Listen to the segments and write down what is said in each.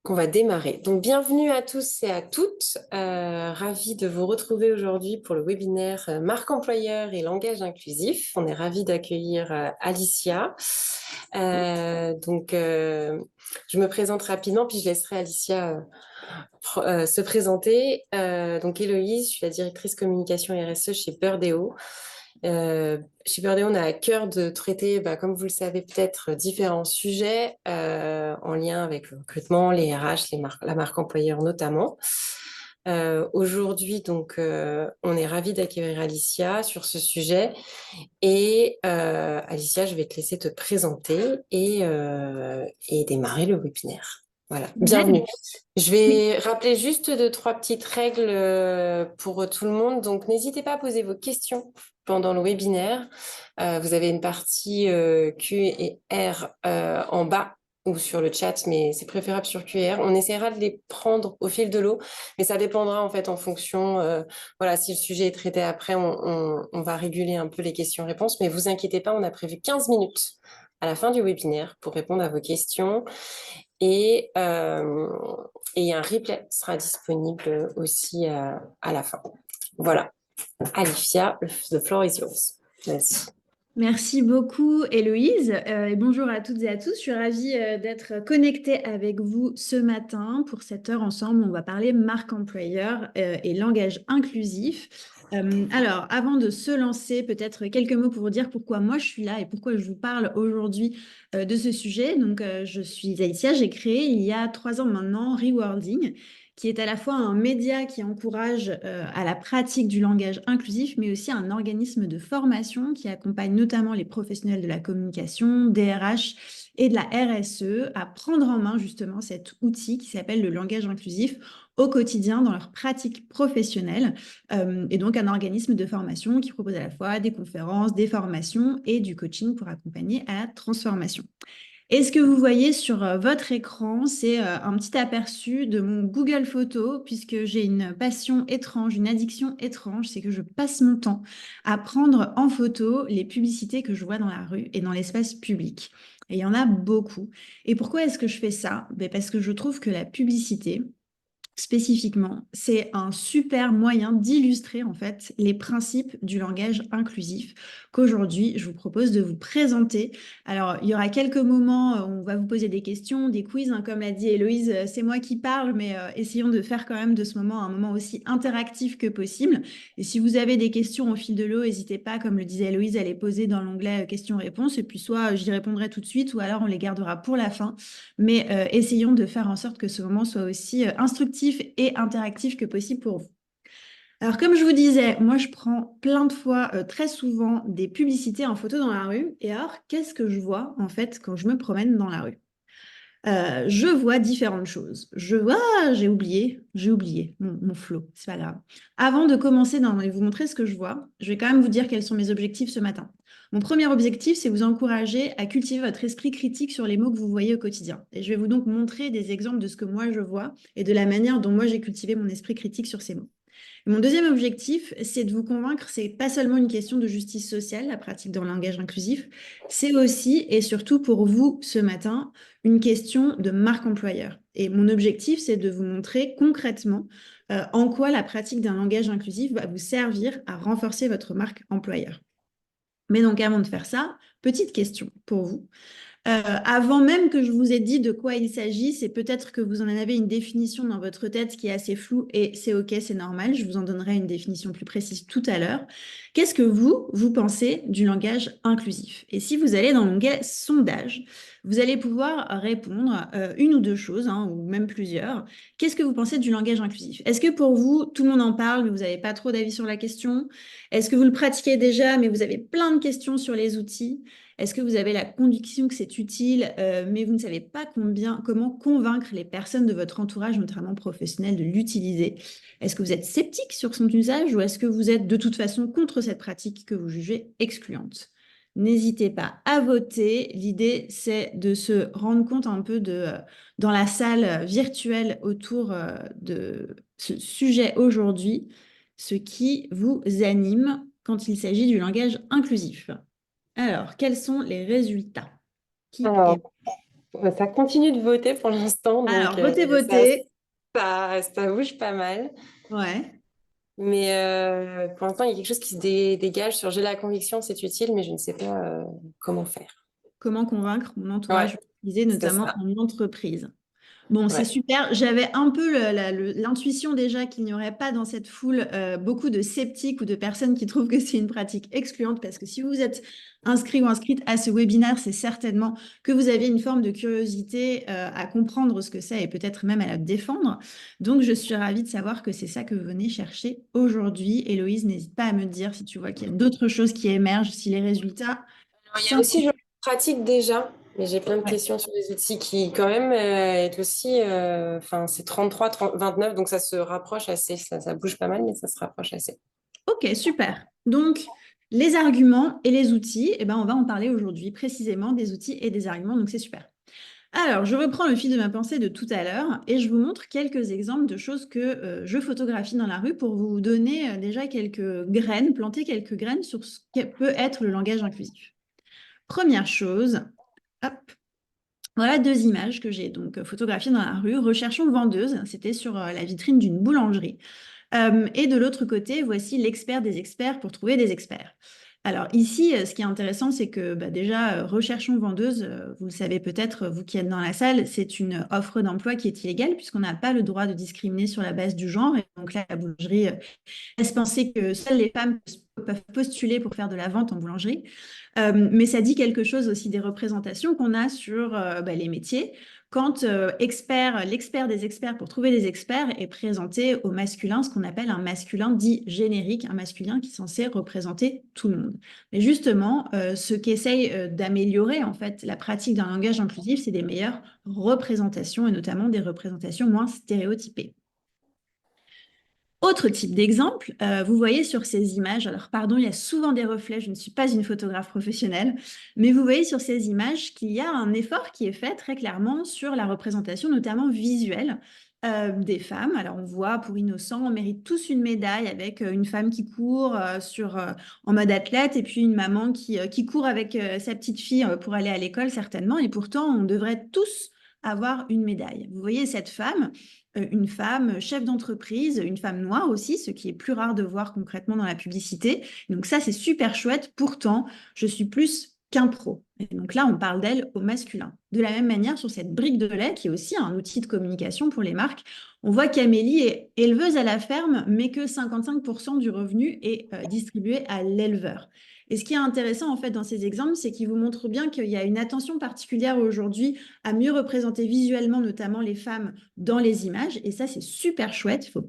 Qu'on va démarrer. Donc, bienvenue à tous et à toutes. Ravi de vous retrouver aujourd'hui pour le webinaire Marque employeur et langage inclusif. On est ravi d'accueillir Alicia. Je me présente rapidement, puis je laisserai Alicia se présenter. Donc, Héloïse, je suis la directrice communication RSE chez Birdeo. Chez Birdeo, on a à cœur de traiter, comme vous le savez peut-être, différents sujets en lien avec le recrutement, les RH, la marque employeur notamment. Aujourd'hui, on est ravis d'accueillir Alicia sur ce sujet. Et Alicia, je vais te laisser te présenter et démarrer le webinaire. Voilà, bienvenue. Génial. Je Oui. vais rappeler juste deux, trois petites règles pour tout le monde. Donc, n'hésitez pas à poser vos questions pendant le webinaire. Vous avez une partie Q et R en bas ou sur le chat, mais c'est préférable sur QR. On essaiera de les prendre au fil de l'eau, mais ça dépendra en fait en fonction. Voilà, si le sujet est traité après, on va réguler un peu les questions-réponses, mais vous inquiétez pas, on a prévu 15 minutes à la fin du webinaire pour répondre à vos questions. Et, euh, et un replay sera disponible aussi à la fin. Voilà. Alicia, the floor is yours. Merci. Merci beaucoup, Héloïse. Et bonjour à toutes et à tous. Je suis ravie d'être connectée avec vous ce matin. Pour cette heure ensemble, on va parler marque employeur et langage inclusif. Alors, avant de se lancer, peut-être quelques mots pour vous dire pourquoi moi je suis là et pourquoi je vous parle aujourd'hui de ce sujet. Donc, je suis Alicia. J'ai créé il y a 3 ans maintenant Rewarding, qui est à la fois un média qui encourage à la pratique du langage inclusif, mais aussi un organisme de formation qui accompagne notamment les professionnels de la communication, des RH et de la RSE à prendre en main justement cet outil qui s'appelle le langage inclusif au quotidien dans leur pratique professionnelle. Et donc un organisme de formation qui propose à la fois des conférences, des formations et du coaching pour accompagner à la transformation. Et ce que vous voyez sur votre écran, c'est un petit aperçu de mon Google Photos, puisque j'ai une passion étrange, une addiction étrange, c'est que je passe mon temps à prendre en photo les publicités que je vois dans la rue et dans l'espace public. Et il y en a beaucoup. Et pourquoi est-ce que je fais ça? Ben parce que je trouve que la publicité, spécifiquement, c'est un super moyen d'illustrer en fait les principes du langage inclusif qu'aujourd'hui je vous propose de vous présenter. Alors, il y aura quelques moments où on va vous poser des questions, des quiz, hein, comme l'a dit Héloïse, c'est moi qui parle, mais essayons de faire quand même de ce moment un moment aussi interactif que possible. Et si vous avez des questions au fil de l'eau, n'hésitez pas, comme le disait Héloïse, à les poser dans l'onglet questions-réponses, et puis soit j'y répondrai tout de suite, ou alors on les gardera pour la fin. Mais essayons de faire en sorte que ce moment soit aussi instructif et interactif que possible pour vous. Alors, comme je vous disais, moi, je prends plein de fois, très souvent, des publicités en photo dans la rue. Et alors, qu'est-ce que je vois, en fait, quand je me promène dans la rue? Je vois différentes choses. Je vois, ah, j'ai oublié mon flow, c'est pas grave. Avant de commencer et vous montrer ce que je vois, je vais quand même vous dire quels sont mes objectifs ce matin. Mon premier objectif, c'est vous encourager à cultiver votre esprit critique sur les mots que vous voyez au quotidien. Et je vais vous donc montrer des exemples de ce que moi je vois et de la manière dont moi j'ai cultivé mon esprit critique sur ces mots. Mon deuxième objectif, c'est de vous convaincre, c'est pas seulement une question de justice sociale, la pratique dans le langage inclusif, c'est aussi et surtout pour vous ce matin, une question de marque employeur. Et mon objectif, c'est de vous montrer concrètement en quoi la pratique d'un langage inclusif va vous servir à renforcer votre marque employeur. Mais donc avant de faire ça, petite question pour vous. Avant même que je vous ai dit de quoi il s'agit, c'est peut-être que vous en avez une définition dans votre tête qui est assez floue et c'est OK, c'est normal. Je vous en donnerai une définition plus précise tout à l'heure. Qu'est-ce que vous pensez du langage inclusif? Et si vous allez dans l'onglet sondage, vous allez pouvoir répondre une ou deux choses, hein, ou même plusieurs. Qu'est-ce que vous pensez du langage inclusif? Est-ce que pour vous, tout le monde en parle, mais vous n'avez pas trop d'avis sur la question? Est-ce que vous le pratiquez déjà, mais vous avez plein de questions sur les outils? Est-ce que vous avez la conviction que c'est utile, mais vous ne savez pas comment convaincre les personnes de votre entourage, notamment professionnel, de l'utiliser? Est-ce que vous êtes sceptique sur son usage ou est-ce que vous êtes de toute façon contre cette pratique que vous jugez excluante? N'hésitez pas à voter. L'idée, c'est de se rendre compte un peu dans la salle virtuelle autour de ce sujet aujourd'hui, ce qui vous anime quand il s'agit du langage inclusif. Alors, quels sont les résultats? Qui Alors, est... Ça continue de voter pour l'instant, donc Alors, votez, ça, votez. ça bouge pas mal. Ouais. Mais pour l'instant, il y a quelque chose qui se dégage sur j'ai la conviction, c'est utile, mais je ne sais pas comment faire. Comment convaincre mon entourage Ouais, utilisé, c'est notamment ça. en entreprise. Bon, c'est Ouais. super. J'avais un peu l'intuition déjà qu'il n'y aurait pas dans cette foule beaucoup de sceptiques ou de personnes qui trouvent que c'est une pratique excluante parce que si vous êtes inscrit ou inscrite à ce webinaire, c'est certainement que vous avez une forme de curiosité à comprendre ce que c'est et peut-être même à la défendre. Donc, je suis ravie de savoir que c'est ça que vous venez chercher aujourd'hui. Héloïse, n'hésite pas à me dire si tu vois qu'il y a d'autres choses qui émergent, si les résultats Alors, il y a aussi, s'intéressent. je pratique déjà, mais j'ai plein de questions sur les outils qui, quand même, est aussi, enfin, c'est 33, 30, 29, donc ça se rapproche assez, ça bouge pas mal, mais ça se rapproche assez. Ok, super. Donc, les arguments et les outils, eh ben, on va en parler aujourd'hui précisément des outils et des arguments, donc c'est super. Alors, je reprends le fil de ma pensée de tout à l'heure et je vous montre quelques exemples de choses que je photographie dans la rue pour vous donner déjà quelques graines, planter quelques graines sur ce que peut être le langage inclusif. Première chose, hop, voilà deux images que j'ai donc photographiées dans la rue. Recherchons vendeuse, c'était sur la vitrine d'une boulangerie. Et de l'autre côté, voici l'expert des experts pour trouver des experts. Alors ici, ce qui est intéressant, c'est que bah, déjà, recherchons vendeuse, vous le savez peut-être, vous qui êtes dans la salle, c'est une offre d'emploi qui est illégale puisqu'on n'a pas le droit de discriminer sur la base du genre. Et donc là, la boulangerie laisse penser que seules les femmes peuvent postuler pour faire de la vente en boulangerie. Mais ça dit quelque chose aussi des représentations qu'on a sur bah, les métiers. Quand l'expert des experts pour trouver des experts est présenté au masculin, ce qu'on appelle un masculin dit générique, un masculin qui est censé représenter tout le monde. Mais justement, ce qu'essaye d'améliorer en fait la pratique d'un langage inclusif, c'est des meilleures représentations et notamment des représentations moins stéréotypées. Autre type d'exemple, vous voyez sur ces images, alors pardon, il y a souvent des reflets, je ne suis pas une photographe professionnelle, mais vous voyez sur ces images qu'il y a un effort qui est fait très clairement sur la représentation, notamment visuelle, des femmes. Alors on voit pour Innocent, on mérite tous une médaille avec une femme qui court en mode athlète et puis une maman qui court avec sa petite fille pour aller à l'école certainement, et pourtant on devrait tous avoir une médaille. Vous voyez cette femme une femme chef d'entreprise, une femme noire aussi, ce qui est plus rare de voir concrètement dans la publicité. Donc ça, c'est super chouette. Pourtant, je suis plus qu'un pro. Et donc là, on parle d'elle au masculin. De la même manière, sur cette brique de lait, qui est aussi un outil de communication pour les marques, on voit qu'Amélie est éleveuse à la ferme, mais que 55% du revenu est distribué à l'éleveur. Et ce qui est intéressant en fait dans ces exemples, c'est qu'ils vous montrent bien qu'il y a une attention particulière aujourd'hui à mieux représenter visuellement notamment les femmes dans les images. Et ça, c'est super chouette. Faut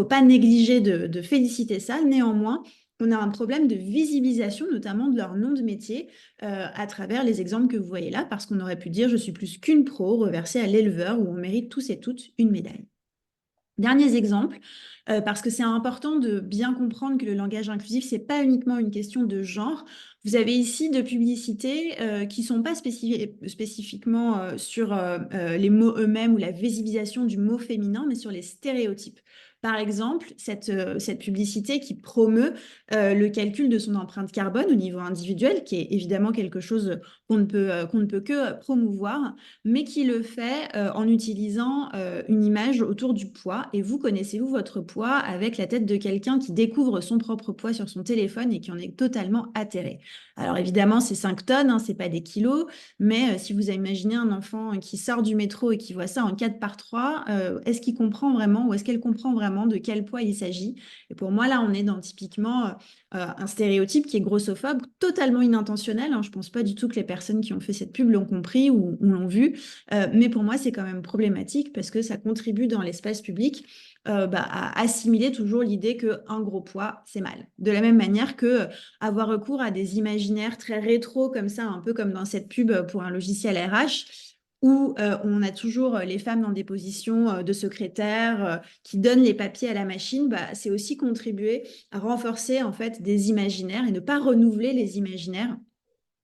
pas négliger de féliciter ça. Néanmoins, on a un problème de visibilisation, notamment de leur nom de métier, à travers les exemples que vous voyez là, parce qu'on aurait pu dire je suis plus qu'une pro reversée à l'éleveur où on mérite tous et toutes une médaille. Derniers exemples, parce que c'est important de bien comprendre que le langage inclusif, c'est pas uniquement une question de genre. Vous avez ici deux publicités qui sont pas spécifiquement sur les mots eux-mêmes ou la visibilisation du mot féminin, mais sur les stéréotypes. Par exemple, cette publicité qui promeut le calcul de son empreinte carbone au niveau individuel, qui est évidemment quelque chose qu'on ne peut que promouvoir, mais qui le fait en utilisant une image autour du poids. Et vous, connaissez-vous votre poids avec la tête de quelqu'un qui découvre son propre poids sur son téléphone et qui en est totalement atterré? Alors évidemment, c'est 5 tonnes, hein, c'est pas des kilos, mais si vous imaginez un enfant qui sort du métro et qui voit ça en 4 par 3, est-ce qu'il comprend vraiment ou est-ce qu'elle comprend vraiment de quel poids il s'agit? Et pour moi, là, on est dans typiquement un stéréotype qui est grossophobe, totalement inintentionnel, hein. Je pense pas du tout que les personnes qui ont fait cette pub l'ont compris ou l'ont vu. Mais pour moi, c'est quand même problématique parce que ça contribue dans l'espace public bah, à assimiler toujours l'idée qu'un gros poids, c'est mal. De la même manière que avoir recours à des imaginaires très rétro comme ça, un peu comme dans cette pub pour un logiciel RH, où on a toujours les femmes dans des positions de secrétaire qui donnent les papiers à la machine, bah, c'est aussi contribuer à renforcer en fait des imaginaires et ne pas renouveler les imaginaires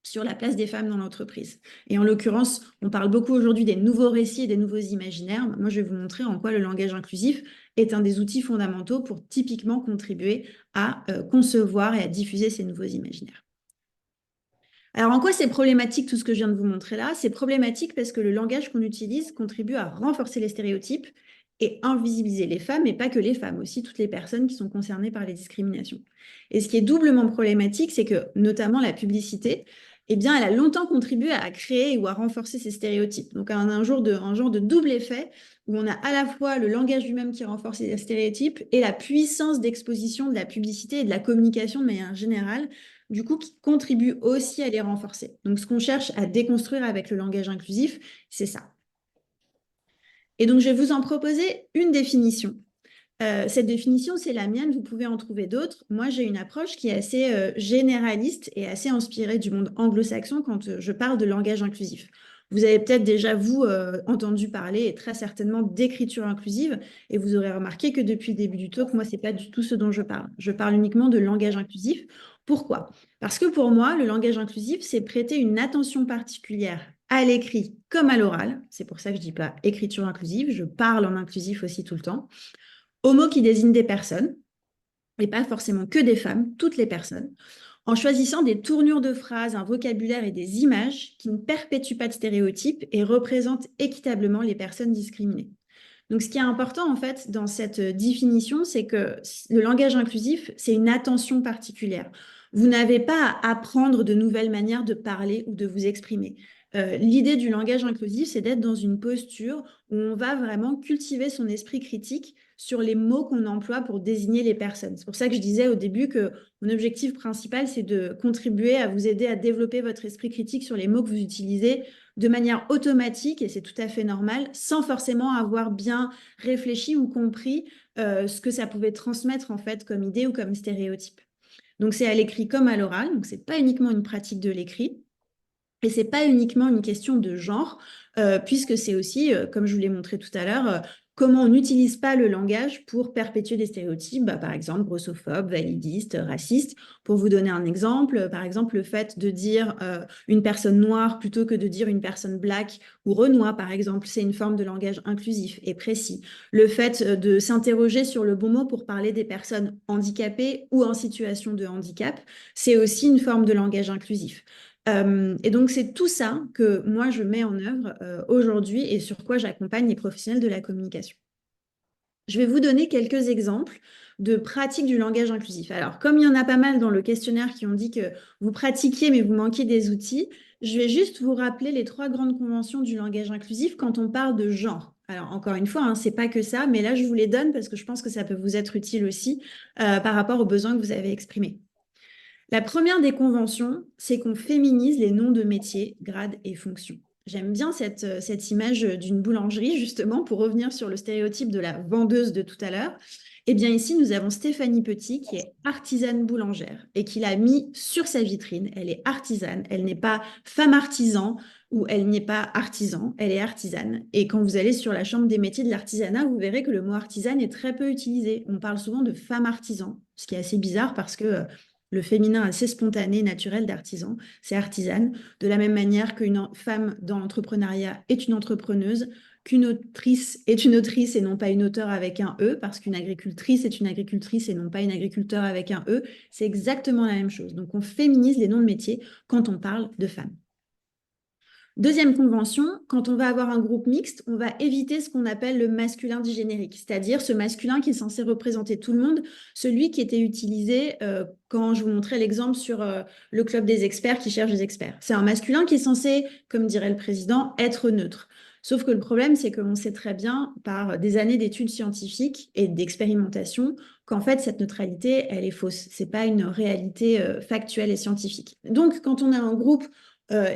sur la place des femmes dans l'entreprise. Et en l'occurrence, on parle beaucoup aujourd'hui des nouveaux récits et des nouveaux imaginaires. Moi, je vais vous montrer en quoi le langage inclusif est un des outils fondamentaux pour typiquement contribuer à concevoir et à diffuser ces nouveaux imaginaires. Alors, en quoi c'est problématique tout ce que je viens de vous montrer là? C'est problématique parce que le langage qu'on utilise contribue à renforcer les stéréotypes et invisibiliser les femmes, et pas que les femmes, aussi toutes les personnes qui sont concernées par les discriminations. Et ce qui est doublement problématique, c'est que notamment la publicité, eh bien, elle a longtemps contribué à créer ou à renforcer ces stéréotypes. Donc, un genre de double effet où on a à la fois le langage lui-même qui renforce les stéréotypes et la puissance d'exposition de la publicité et de la communication de manière générale, du coup, qui contribue aussi à les renforcer. Donc, ce qu'on cherche à déconstruire avec le langage inclusif, c'est ça. Et donc, je vais vous en proposer une définition. Cette définition, c'est la mienne, vous pouvez en trouver d'autres. Moi, j'ai une approche qui est assez généraliste et assez inspirée du monde anglo-saxon quand je parle de langage inclusif. Vous avez peut-être déjà, vous, entendu parler, et très certainement, d'écriture inclusive, et vous aurez remarqué que depuis le début du talk, moi, ce n'est pas du tout ce dont je parle. Je parle uniquement de langage inclusif. Pourquoi? Parce que pour moi, le langage inclusif, c'est prêter une attention particulière à l'écrit comme à l'oral. C'est pour ça que je ne dis pas écriture inclusive, je parle en inclusif aussi tout le temps, aux mots qui désignent des personnes, et pas forcément que des femmes, toutes les personnes, en choisissant des tournures de phrases, un vocabulaire et des images qui ne perpétuent pas de stéréotypes et représentent équitablement les personnes discriminées. Donc, ce qui est important, en fait, dans cette définition, c'est que le langage inclusif, c'est une attention particulière. Vous n'avez pas à apprendre de nouvelles manières de parler ou de vous exprimer. L'idée du langage inclusif, c'est d'être dans une posture où on va vraiment cultiver son esprit critique sur les mots qu'on emploie pour désigner les personnes. C'est pour ça que je disais au début que mon objectif principal, c'est de contribuer à vous aider à développer votre esprit critique sur les mots que vous utilisez de manière automatique, et c'est tout à fait normal, sans forcément avoir bien réfléchi ou compris ce que ça pouvait transmettre en fait comme idée ou comme stéréotype. Donc c'est à l'écrit comme à l'oral, donc c'est pas uniquement une pratique de l'écrit. Et c'est pas uniquement une question de genre, puisque c'est aussi, comme je vous l'ai montré tout à l'heure, comment on n'utilise pas le langage pour perpétuer des stéréotypes, bah, par exemple grossophobes, validistes, racistes. Pour vous donner un exemple, par exemple le fait de dire une personne noire plutôt que de dire une personne black ou renois, par exemple, c'est une forme de langage inclusif et précis. Le fait de s'interroger sur le bon mot pour parler des personnes handicapées ou en situation de handicap, c'est aussi une forme de langage inclusif. Et donc, c'est tout ça que moi, je mets en œuvre aujourd'hui et sur quoi j'accompagne les professionnels de la communication. Je vais vous donner quelques exemples de pratiques du langage inclusif. Alors, comme il y en a pas mal dans le questionnaire qui ont dit que vous pratiquiez mais vous manquiez des outils, je vais juste vous rappeler les 3 grandes conventions du langage inclusif quand on parle de genre. Alors, encore une fois, hein, c'est pas que ça, mais là, je vous les donne parce que je pense que ça peut vous être utile aussi par rapport aux besoins que vous avez exprimés. La première des conventions, c'est qu'on féminise les noms de métiers, grades et fonctions. J'aime bien cette image d'une boulangerie, justement, pour revenir sur le stéréotype de la vendeuse de tout à l'heure. Eh bien, ici, nous avons Stéphanie Petit, qui est artisane boulangère et qui l'a mis sur sa vitrine. Elle est artisane, elle n'est pas femme artisan ou elle n'est pas artisan, elle est artisane. Et quand vous allez sur la chambre des métiers de l'artisanat, vous verrez que le mot artisane est très peu utilisé. On parle souvent de femme artisan, ce qui est assez bizarre parce que le féminin assez spontané, naturel d'artisan, c'est artisane. De la même manière qu'une femme dans l'entrepreneuriat est une entrepreneuse, qu'une autrice est une autrice et non pas une auteure avec un E, parce qu'une agricultrice est une agricultrice et non pas une agriculteur avec un E, c'est exactement la même chose. Donc on féminise les noms de métiers quand on parle de femmes. Deuxième convention, quand on va avoir un groupe mixte, on va éviter ce qu'on appelle le masculin digénérique, c'est-à-dire ce masculin qui est censé représenter tout le monde, celui qui était utilisé quand je vous montrais l'exemple sur le club des experts qui cherche des experts. C'est un masculin qui est censé, comme dirait le président, être neutre. Sauf que le problème, c'est qu'on sait très bien, par des années d'études scientifiques et d'expérimentation, qu'en fait, cette neutralité, elle est fausse. Ce n'est pas une réalité factuelle et scientifique. Donc, quand on a un groupe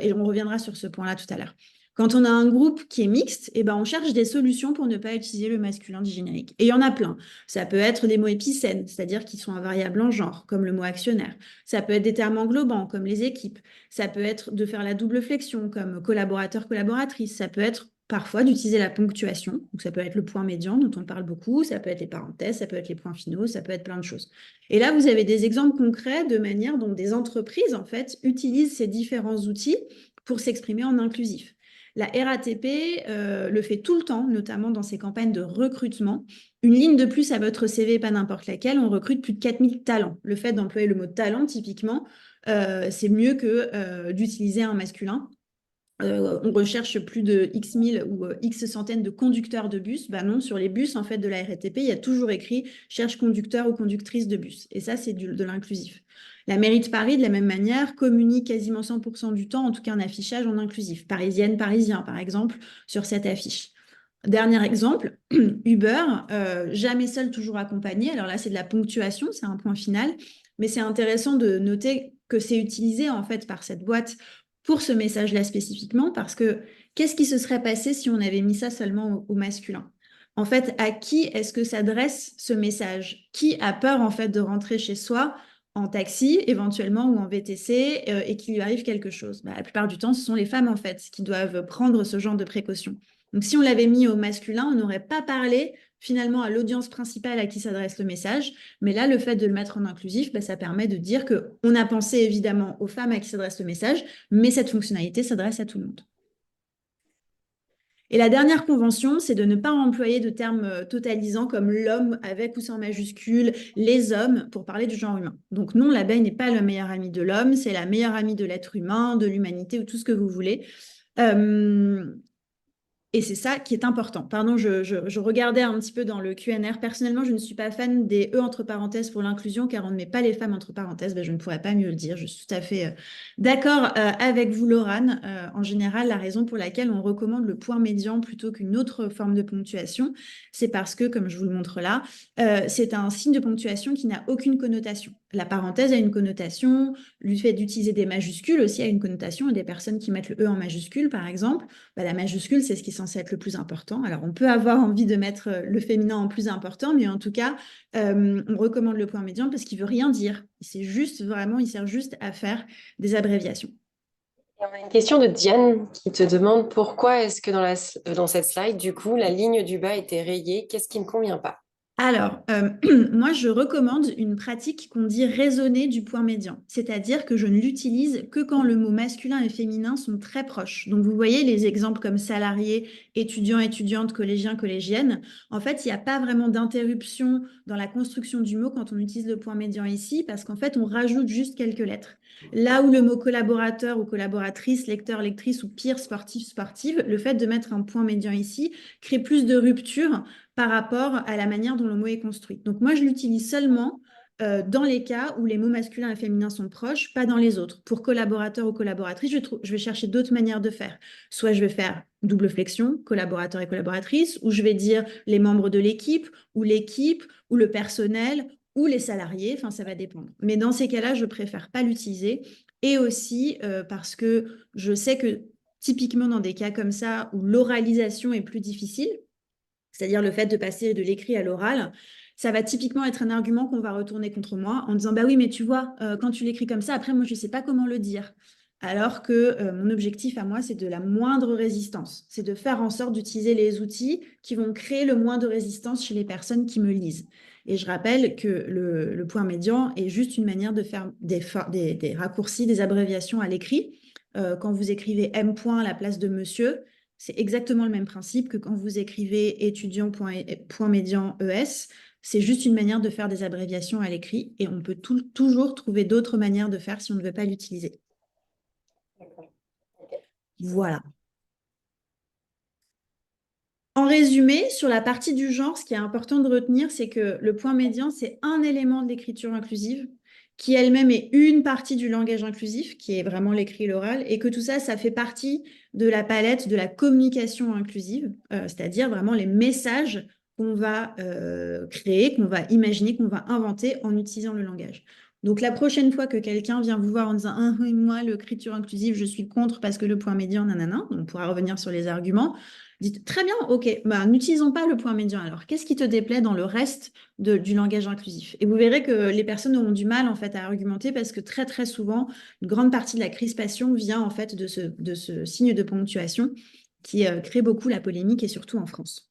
et on reviendra sur ce point-là tout à l'heure. Quand on a un groupe qui est mixte, eh ben on cherche des solutions pour ne pas utiliser le masculin digénérique. Et il y en a plein. Ça peut être des mots épicènes, c'est-à-dire qui sont invariables en genre, comme le mot actionnaire. Ça peut être des termes englobants, comme les équipes. Ça peut être de faire la double flexion, comme collaborateur, collaboratrice. Ça peut être parfois d'utiliser la ponctuation. Donc, ça peut être le point médian dont on parle beaucoup, ça peut être les parenthèses, ça peut être les points finaux, ça peut être plein de choses. Et là, vous avez des exemples concrets de manière dont des entreprises, en fait, utilisent ces différents outils pour s'exprimer en inclusif. La RATP le fait tout le temps, notamment dans ses campagnes de recrutement. Une ligne de plus à votre CV, pas n'importe laquelle, on recrute plus de 4000 talents. Le fait d'employer le mot talent, typiquement, c'est mieux que d'utiliser un masculin. On recherche plus de X mille ou X centaines de conducteurs de bus. Ben non, sur les bus en fait de la RATP, il y a toujours écrit cherche conducteur ou conductrice de bus. Et ça, c'est de l'inclusif. La mairie de Paris, de la même manière, communique quasiment 100% du temps, en tout cas un affichage en inclusif. Parisienne, parisien, par exemple, sur cette affiche. Dernier exemple, Uber, jamais seul, toujours accompagné. Alors là, c'est de la ponctuation, c'est un point final, mais c'est intéressant de noter que c'est utilisé en fait par cette boîte pour ce message-là spécifiquement, parce que qu'est-ce qui se serait passé si on avait mis ça seulement au masculin? En fait, à qui est-ce que s'adresse ce message? Qui a peur en fait de rentrer chez soi en taxi éventuellement ou en VTC et qu'il lui arrive quelque chose? Bah, la plupart du temps, ce sont les femmes en fait qui doivent prendre ce genre de précautions. Donc si on l'avait mis au masculin, on n'aurait pas parlé finalement à l'audience principale à qui s'adresse le message. Mais là, le fait de le mettre en inclusif, bah, ça permet de dire qu'on a pensé évidemment aux femmes à qui s'adresse le message, mais cette fonctionnalité s'adresse à tout le monde. Et la dernière convention, c'est de ne pas employer de termes totalisants comme l'homme avec ou sans majuscule, les hommes, pour parler du genre humain. Donc non, l'abeille n'est pas le meilleur ami de l'homme, c'est la meilleure amie de l'être humain, de l'humanité ou tout ce que vous voulez. Et c'est ça qui est important. Pardon, je regardais un petit peu dans le Q&R. Personnellement, je ne suis pas fan des E entre parenthèses pour l'inclusion, car on ne met pas les femmes entre parenthèses. Ben, je ne pourrais pas mieux le dire. Je suis tout à fait d'accord avec vous, Laurane. En général, la raison pour laquelle on recommande le point médian plutôt qu'une autre forme de ponctuation, c'est parce que, comme je vous le montre là, c'est un signe de ponctuation qui n'a aucune connotation. La parenthèse a une connotation, le fait d'utiliser des majuscules aussi a une connotation, et des personnes qui mettent le E en majuscule, par exemple, bah, la majuscule, c'est ce qui est censé être le plus important. Alors, on peut avoir envie de mettre le féminin en plus important, mais en tout cas, on recommande le point médian parce qu'il ne veut rien dire. C'est juste, vraiment, il sert juste à faire des abréviations. Et on a une question de Diane qui te demande pourquoi est-ce que dans cette slide, du coup, la ligne du bas était rayée? Qu'est-ce qui ne convient pas? Alors, moi, je recommande une pratique qu'on dit raisonner du point médian, c'est-à-dire que je ne l'utilise que quand le mot masculin et féminin sont très proches. Donc, vous voyez les exemples comme salarié, étudiant, étudiante, collégien, collégienne. En fait, il n'y a pas vraiment d'interruption dans la construction du mot quand on utilise le point médian ici, parce qu'en fait, on rajoute juste quelques lettres. Là où le mot collaborateur ou collaboratrice, lecteur, lectrice ou pire, sportif, sportive, le fait de mettre un point médian ici crée plus de rupture par rapport à la manière dont le mot est construit. Donc moi, je l'utilise seulement dans les cas où les mots masculins et féminins sont proches, pas dans les autres. Pour collaborateur ou collaboratrice, je vais chercher d'autres manières de faire. Soit je vais faire double flexion, collaborateur et collaboratrice, ou je vais dire les membres de l'équipe, ou le personnel, ou les salariés, enfin ça va dépendre. Mais dans ces cas-là, je préfère pas l'utiliser. Et aussi parce que je sais que typiquement dans des cas comme ça où l'oralisation est plus difficile, c'est-à-dire le fait de passer de l'écrit à l'oral, ça va typiquement être un argument qu'on va retourner contre moi en disant bah oui mais tu vois quand tu l'écris comme ça après moi je ne sais pas comment le dire, alors que mon objectif à moi c'est de la moindre résistance, c'est de faire en sorte d'utiliser les outils qui vont créer le moins de résistance chez les personnes qui me lisent. Et je rappelle que le point médian est juste une manière de faire des raccourcis, des abréviations à l'écrit. Quand vous écrivez M point à la place de monsieur, c'est exactement le même principe que quand vous écrivez étudiant.médian ES. C'est juste une manière de faire des abréviations à l'écrit et on peut toujours trouver d'autres manières de faire si on ne veut pas l'utiliser. Voilà. En résumé, sur la partie du genre, ce qui est important de retenir, c'est que le point médian, c'est un élément de l'écriture inclusive qui elle-même est une partie du langage inclusif, qui est vraiment l'écrit et l'oral, et que tout ça, ça fait partie de la palette de la communication inclusive, c'est-à-dire vraiment les messages qu'on va créer, qu'on va imaginer, qu'on va inventer en utilisant le langage. Donc la prochaine fois que quelqu'un vient vous voir en disant ah, oui, moi, l'écriture inclusive, je suis contre parce que le point médian, nanana, on pourra revenir sur les arguments. Dites très bien, ok, bah, n'utilisons pas le point médian alors. Qu'est-ce qui te déplaît dans le reste du langage inclusif? Et vous verrez que les personnes auront du mal en fait à argumenter parce que très souvent, une grande partie de la crispation vient en fait de ce signe de ponctuation qui crée beaucoup la polémique et surtout en France.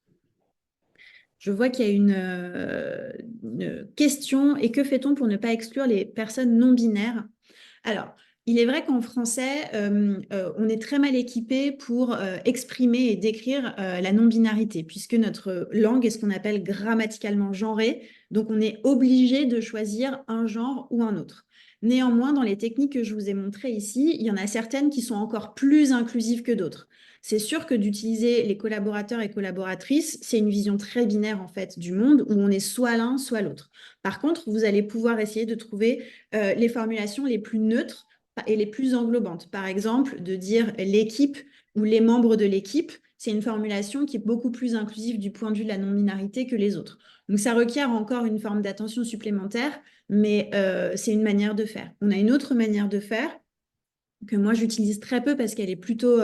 Je vois qu'il y a une question. Et que fait-on pour ne pas exclure les personnes non binaires? Alors, Il est vrai qu'en français, on est très mal équipé pour exprimer et décrire la non-binarité, puisque notre langue est ce qu'on appelle grammaticalement genrée, donc on est obligé de choisir un genre ou un autre. Néanmoins, dans les techniques que je vous ai montrées ici, il y en a certaines qui sont encore plus inclusives que d'autres. C'est sûr que d'utiliser les collaborateurs et collaboratrices, c'est une vision très binaire en fait du monde où on est soit l'un, soit l'autre. Par contre, vous allez pouvoir essayer de trouver les formulations les plus neutres et les plus englobantes. Par exemple, de dire l'équipe ou les membres de l'équipe, c'est une formulation qui est beaucoup plus inclusive du point de vue de la non-binarité que les autres. Donc ça requiert encore une forme d'attention supplémentaire, mais c'est une manière de faire. On a une autre manière de faire que moi j'utilise très peu parce qu'elle est plutôt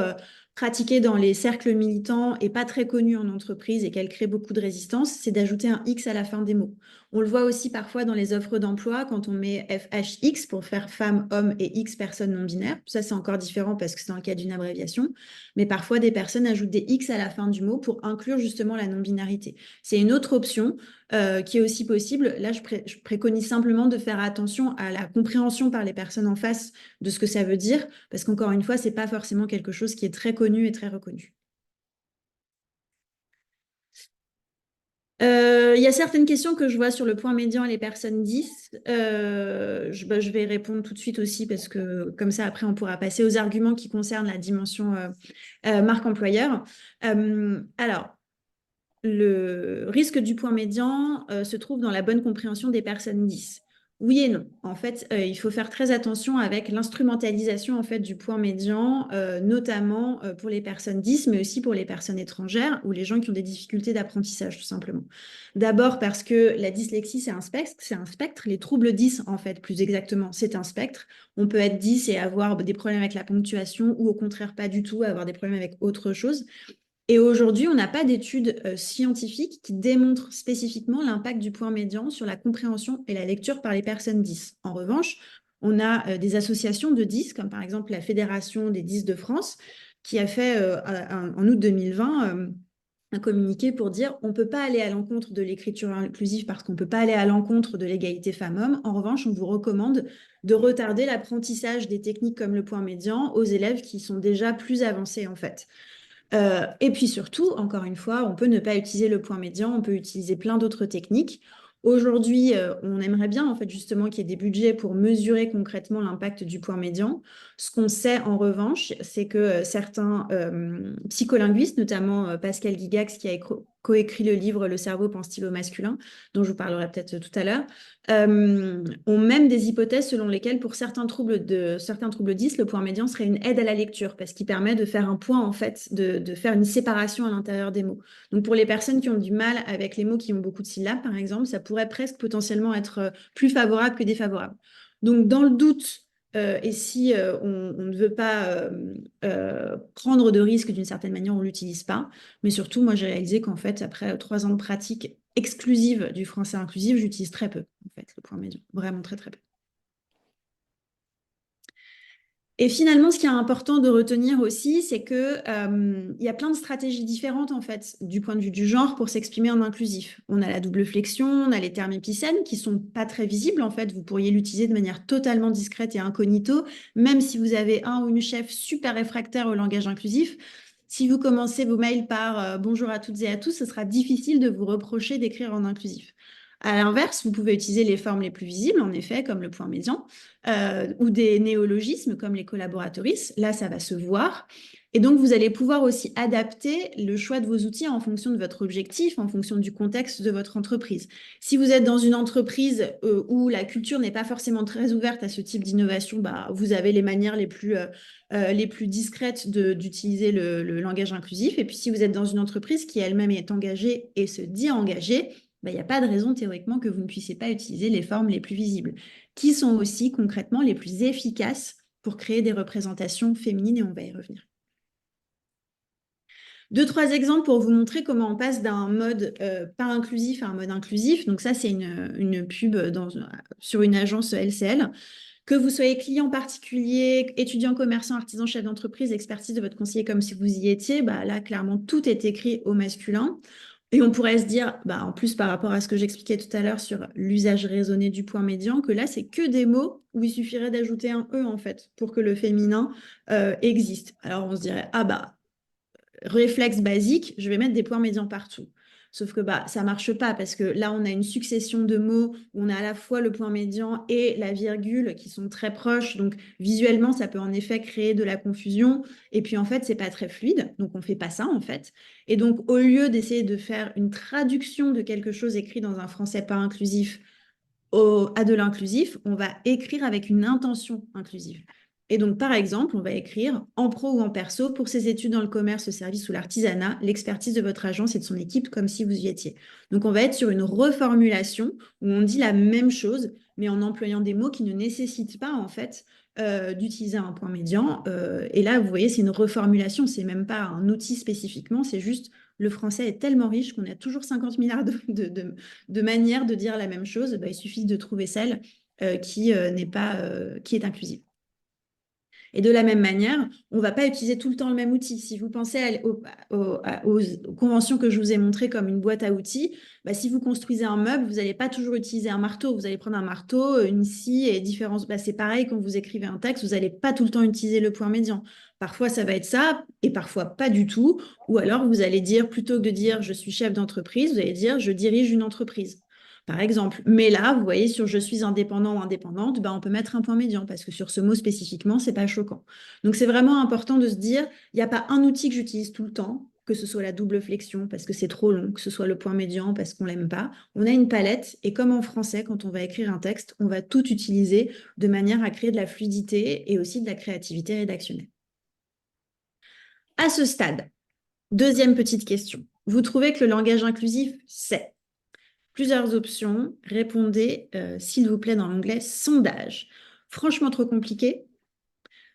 pratiquée dans les cercles militants et pas très connue en entreprise et qu'elle crée beaucoup de résistance, c'est d'ajouter un X à la fin des mots. On le voit aussi parfois dans les offres d'emploi quand on met FHX pour faire femme, homme et X personnes non binaires. Ça, c'est encore différent parce que c'est dans le cas d'une abréviation. Mais parfois, des personnes ajoutent des X à la fin du mot pour inclure justement la non-binarité. C'est une autre option qui est aussi possible. Là, je préconise simplement de faire attention à la compréhension par les personnes en face de ce que ça veut dire, parce qu'encore une fois, c'est pas forcément quelque chose qui est très connu et très reconnu. Il y a certaines questions que je vois sur le point médian et les personnes 10. Je vais répondre tout de suite aussi parce que comme ça, après, on pourra passer aux arguments qui concernent la dimension marque employeur. Alors, le risque du point médian se trouve dans la bonne compréhension des personnes 10. Oui et non. En fait, il faut faire très attention avec l'instrumentalisation en fait, du point médian, notamment pour les personnes 10, mais aussi pour les personnes étrangères ou les gens qui ont des difficultés d'apprentissage, tout simplement. D'abord parce que la dyslexie, c'est un spectre, Les troubles 10, en fait, plus exactement, c'est un spectre. On peut être 10 et avoir des problèmes avec la ponctuation ou au contraire pas du tout, avoir des problèmes avec autre chose. Et aujourd'hui, on n'a pas d'études scientifiques qui démontrent spécifiquement l'impact du point médian sur la compréhension et la lecture par les personnes 10. En revanche, on a des associations de 10, comme par exemple la Fédération des 10 de France, qui a fait en août 2020 un communiqué pour dire on ne peut pas aller à l'encontre de l'écriture inclusive parce qu'on ne peut pas aller à l'encontre de l'égalité femmes-hommes. En revanche, on vous recommande de retarder l'apprentissage des techniques comme le point médian aux élèves qui sont déjà plus avancés en fait. Et puis surtout, encore une fois, on peut ne pas utiliser le point médian, on peut utiliser plein d'autres techniques. Aujourd'hui, on aimerait bien en fait justement qu'il y ait des budgets pour mesurer concrètement l'impact du point médian. Ce qu'on sait en revanche, c'est que certains psycholinguistes, notamment Pascal Gigax qui a coécrit le livre Le cerveau pense-t-il au masculin, dont je vous parlerai peut-être tout à l'heure, ont même des hypothèses selon lesquelles pour certains troubles 10, le point médian serait une aide à la lecture parce qu'il permet de faire un point en fait, de faire une séparation à l'intérieur des mots. Donc pour les personnes qui ont du mal avec les mots qui ont beaucoup de syllabes, par exemple, ça pourrait presque potentiellement être plus favorable que défavorable. Donc dans le doute, et si on ne veut pas prendre de risques d'une certaine manière, on ne l'utilise pas. Mais surtout, moi, j'ai réalisé qu'en fait, après 3 ans de pratique exclusive du français inclusif, j'utilise très peu, en fait, le point médian. Vraiment très, très peu. Et finalement, ce qui est important de retenir aussi, c'est que il y a plein de stratégies différentes en fait du point de vue du genre pour s'exprimer en inclusif. On a la double flexion, on a les termes épicènes qui sont pas très visibles en fait. Vous pourriez l'utiliser de manière totalement discrète et incognito, même si vous avez un ou une chef super réfractaire au langage inclusif. Si vous commencez vos mails par bonjour à toutes et à tous, ce sera difficile de vous reprocher d'écrire en inclusif. À l'inverse, vous pouvez utiliser les formes les plus visibles, en effet, comme le point médian, ou des néologismes comme les collaboratrices. Là, ça va se voir. Et donc, vous allez pouvoir aussi adapter le choix de vos outils en fonction de votre objectif, en fonction du contexte de votre entreprise. Si vous êtes dans une entreprise où la culture n'est pas forcément très ouverte à ce type d'innovation, bah, vous avez les manières les plus discrètes d'utiliser le langage inclusif. Et puis, si vous êtes dans une entreprise qui elle-même est engagée et se dit engagée, il n'y a pas de raison théoriquement que vous ne puissiez pas utiliser les formes les plus visibles, qui sont aussi concrètement les plus efficaces pour créer des représentations féminines, et on va y revenir. 2-3 exemples pour vous montrer comment on passe d'un mode pas inclusif à un mode inclusif. Donc ça, c'est une pub sur une agence LCL. Que vous soyez client particulier, étudiant, commerçant, artisan, chef d'entreprise, expertise de votre conseiller comme si vous y étiez, bah là, clairement, tout est écrit au masculin. Et on pourrait se dire, bah, en plus par rapport à ce que j'expliquais tout à l'heure sur l'usage raisonné du point médian, que là, c'est que des mots où il suffirait d'ajouter un E en fait pour que le féminin existe. Alors on se dirait, ah bah, réflexe basique, je vais mettre des points médians partout. Sauf que bah, ça ne marche pas parce que là, on a une succession de mots où on a à la fois le point médian et la virgule qui sont très proches. Donc, visuellement, ça peut en effet créer de la confusion. Et puis, en fait, c'est pas très fluide. Donc, on ne fait pas ça, en fait. Et donc, au lieu d'essayer de faire une traduction de quelque chose écrit dans un français pas inclusif à de l'inclusif, on va écrire avec une intention inclusive. Et donc, par exemple, on va écrire en pro ou en perso pour ses études dans le commerce, le service ou l'artisanat, l'expertise de votre agence et de son équipe comme si vous y étiez. Donc, on va être sur une reformulation où on dit la même chose, mais en employant des mots qui ne nécessitent pas, en fait, d'utiliser un point médian. Et là, vous voyez, c'est une reformulation, c'est même pas un outil spécifiquement, c'est juste le français est tellement riche qu'on a toujours 50 milliards de manières de dire la même chose. Bah, il suffit de trouver celle qui est inclusive. Et de la même manière, on ne va pas utiliser tout le temps le même outil. Si vous pensez aux conventions que je vous ai montrées comme une boîte à outils, bah, si vous construisez un meuble, vous n'allez pas toujours utiliser un marteau. Vous allez prendre un marteau, une scie et différents. Bah, c'est pareil quand vous écrivez un texte, vous n'allez pas tout le temps utiliser le point médian. Parfois, ça va être ça et parfois pas du tout. Ou alors, vous allez dire, plutôt que de dire je suis chef d'entreprise, vous allez dire je dirige une entreprise par exemple. Mais là, vous voyez, sur je suis indépendant ou indépendante, ben, on peut mettre un point médian parce que sur ce mot spécifiquement, c'est pas choquant. Donc, c'est vraiment important de se dire, il n'y a pas un outil que j'utilise tout le temps, que ce soit la double flexion parce que c'est trop long, que ce soit le point médian parce qu'on l'aime pas. On a une palette et comme en français, quand on va écrire un texte, on va tout utiliser de manière à créer de la fluidité et aussi de la créativité rédactionnelle. À ce stade, deuxième petite question. Vous trouvez que le langage inclusif, c'est plusieurs options. Répondez, s'il vous plaît, dans l'onglet sondage. Franchement, trop compliqué?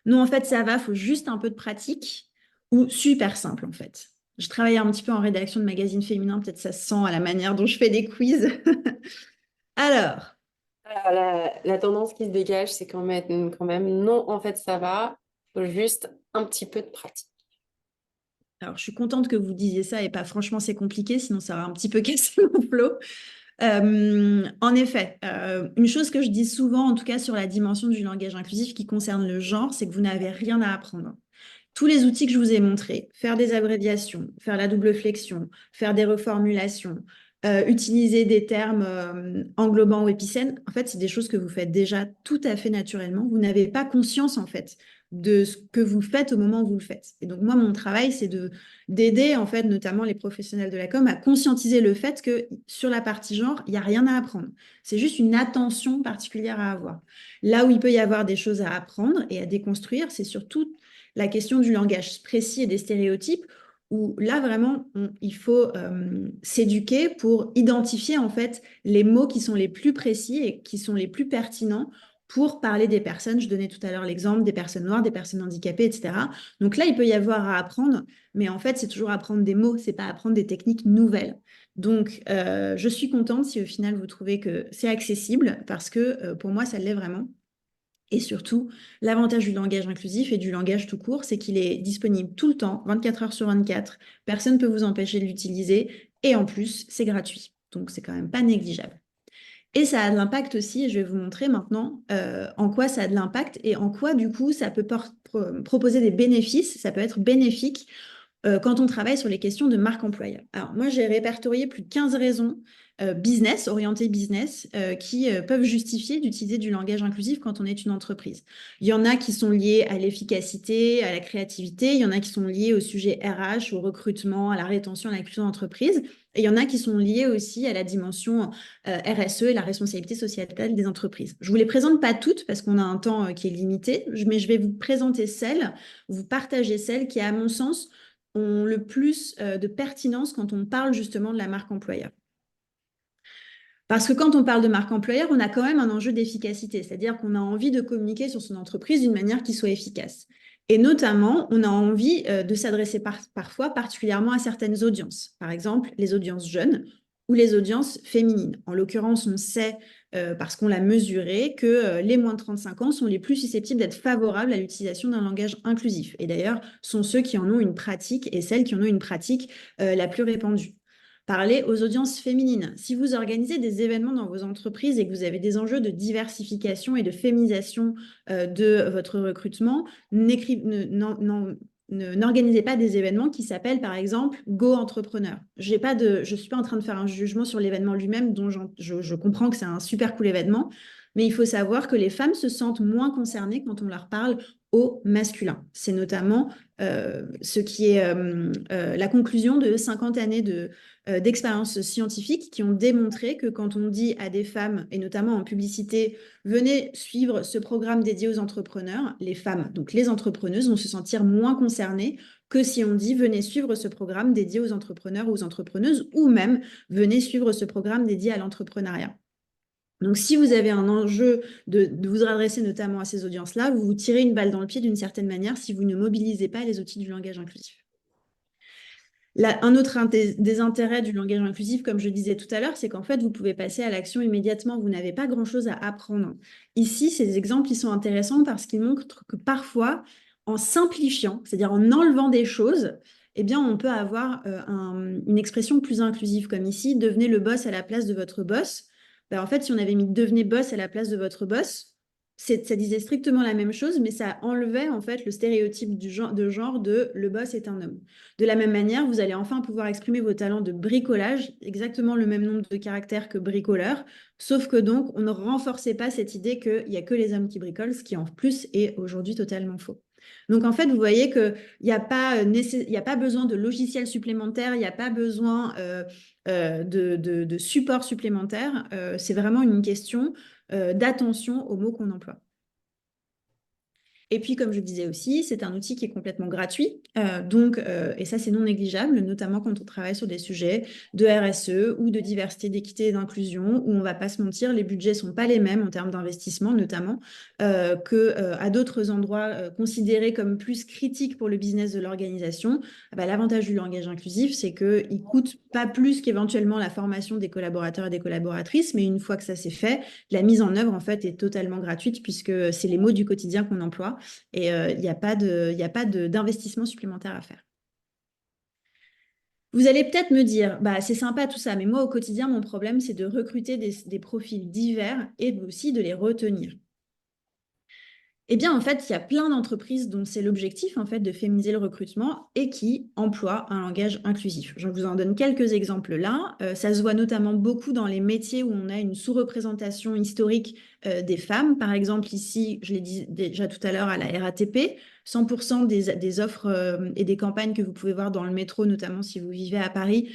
Non, en fait, ça va, il faut juste un peu de pratique ou super simple, en fait. Je travaille un petit peu en rédaction de magazines féminins, peut-être ça se sent à la manière dont je fais des quiz. Alors, Alors, la tendance qui se dégage, c'est quand même non, en fait, ça va. Faut juste un petit peu de pratique. alors, je suis contente que vous disiez ça et pas franchement c'est compliqué, sinon ça va un petit peu casser mon flow. En effet, une chose que je dis souvent, en tout cas sur la dimension du langage inclusif qui concerne le genre, c'est que vous n'avez rien à apprendre. Tous les outils que je vous ai montrés, faire des abréviations, faire la double flexion, faire des reformulations, utiliser des termes englobants ou épicènes, en fait, c'est des choses que vous faites déjà tout à fait naturellement. Vous n'avez pas conscience, en fait, de ce que vous faites au moment où vous le faites. Et donc, moi, mon travail, c'est d'aider, en fait, notamment les professionnels de la com à conscientiser le fait que sur la partie genre, il n'y a rien à apprendre. C'est juste une attention particulière à avoir. Là où il peut y avoir des choses à apprendre et à déconstruire, c'est surtout la question du langage précis et des stéréotypes, où là vraiment, il faut s'éduquer pour identifier en fait les mots qui sont les plus précis et qui sont les plus pertinents pour parler des personnes. Je donnais tout à l'heure l'exemple des personnes noires, des personnes handicapées, etc. Donc là, il peut y avoir à apprendre, mais en fait, c'est toujours apprendre des mots, c'est pas apprendre des techniques nouvelles. Donc, je suis contente si au final vous trouvez que c'est accessible, parce que pour moi, ça l'est vraiment. Et surtout, l'avantage du langage inclusif et du langage tout court, c'est qu'il est disponible tout le temps, 24 heures sur 24. Personne ne peut vous empêcher de l'utiliser. Et en plus, c'est gratuit. Donc, c'est quand même pas négligeable. Et ça a de l'impact aussi, et je vais vous montrer maintenant en quoi ça a de l'impact et en quoi, du coup, ça peut proposer des bénéfices. Ça peut être bénéfique quand on travaille sur les questions de marque employeur. Alors, moi, j'ai répertorié plus de 15 raisons business, orientées business, qui peuvent justifier d'utiliser du langage inclusif quand on est une entreprise. Il y en a qui sont liées à l'efficacité, à la créativité, il y en a qui sont liées au sujet RH, au recrutement, à la rétention, à l'inclusion d'entreprise, et il y en a qui sont liées aussi à la dimension RSE et la responsabilité sociétale des entreprises. Je ne vous les présente pas toutes parce qu'on a un temps qui est limité, mais je vais vous présenter celles, vous partager celles qui, à mon sens, ont le plus de pertinence quand on parle justement de la marque employeur. Parce que quand on parle de marque employeur, on a quand même un enjeu d'efficacité, c'est-à-dire qu'on a envie de communiquer sur son entreprise d'une manière qui soit efficace. Et notamment, on a envie de s'adresser parfois particulièrement à certaines audiences, par exemple les audiences jeunes ou les audiences féminines. En l'occurrence, on sait, parce qu'on l'a mesuré, que les moins de 35 ans sont les plus susceptibles d'être favorables à l'utilisation d'un langage inclusif. Et d'ailleurs, sont ceux qui en ont une pratique et celles qui en ont une pratique la plus répandue. parler aux audiences féminines. Si vous organisez des événements dans vos entreprises et que vous avez des enjeux de diversification et de féminisation de votre recrutement, n'organisez pas des événements qui s'appellent par exemple Go Entrepreneur. Je ne suis pas en train de faire un jugement sur l'événement lui-même, dont je comprends que c'est un super cool événement, mais il faut savoir que les femmes se sentent moins concernées quand on leur parle au masculin. C'est notamment ce qui est la conclusion de 50 années d'expériences scientifiques qui ont démontré que quand on dit à des femmes, et notamment en publicité, venez suivre ce programme dédié aux entrepreneurs, les femmes, donc les entrepreneuses, vont se sentir moins concernées que si on dit venez suivre ce programme dédié aux entrepreneurs ou aux entrepreneuses, ou même venez suivre ce programme dédié à l'entrepreneuriat. Donc, si vous avez un enjeu de vous adresser notamment à ces audiences-là, vous vous tirez une balle dans le pied d'une certaine manière si vous ne mobilisez pas les outils du langage inclusif. Un autre des intérêts du langage inclusif, comme je disais tout à l'heure, c'est qu'en fait, vous pouvez passer à l'action immédiatement. Vous n'avez pas grand-chose à apprendre. Ici, ces exemples, ils sont intéressants parce qu'ils montrent que parfois, en simplifiant, c'est-à-dire en enlevant des choses, eh bien, on peut avoir une expression plus inclusive, comme ici, devenez le boss à la place de votre boss. Ben, en fait, si on avait mis devenez boss à la place de votre boss, ça disait strictement la même chose, mais ça enlevait en fait le stéréotype de genre de le boss est un homme. De la même manière, vous allez enfin pouvoir exprimer vos talents de bricolage, exactement le même nombre de caractères que bricoleur, sauf que donc on ne renforçait pas cette idée qu'il n'y a que les hommes qui bricolent, ce qui en plus est aujourd'hui totalement faux. Donc en fait, vous voyez qu'il n'y a pas besoin de logiciels supplémentaires, il n'y a pas besoin de support supplémentaire. C'est vraiment une question d'attention aux mots qu'on emploie. Et puis, comme je disais aussi, c'est un outil qui est complètement gratuit. Et ça, c'est non négligeable, notamment quand on travaille sur des sujets de RSE ou de diversité, d'équité et d'inclusion, où on ne va pas se mentir, les budgets ne sont pas les mêmes en termes d'investissement, notamment, qu'à d'autres endroits considérés comme plus critiques pour le business de l'organisation. L'avantage du langage inclusif, c'est qu'il ne coûte pas plus qu'éventuellement la formation des collaborateurs et des collaboratrices, mais une fois que ça s'est fait, la mise en œuvre, en fait, est totalement gratuite puisque c'est les mots du quotidien qu'on emploie. Et il n'y a pas d'investissement supplémentaire à faire. Vous allez peut-être me dire, c'est sympa tout ça, mais moi au quotidien, mon problème, c'est de recruter des profils divers et aussi de les retenir. Eh bien, en fait, il y a plein d'entreprises dont c'est l'objectif en fait, de féminiser le recrutement et qui emploient un langage inclusif. Je vous en donne quelques exemples là. Ça se voit notamment beaucoup dans les métiers où on a une sous-représentation historique des femmes. Par exemple, ici, je l'ai dit déjà tout à l'heure à la RATP, 100% des offres et des campagnes que vous pouvez voir dans le métro, notamment si vous vivez à Paris,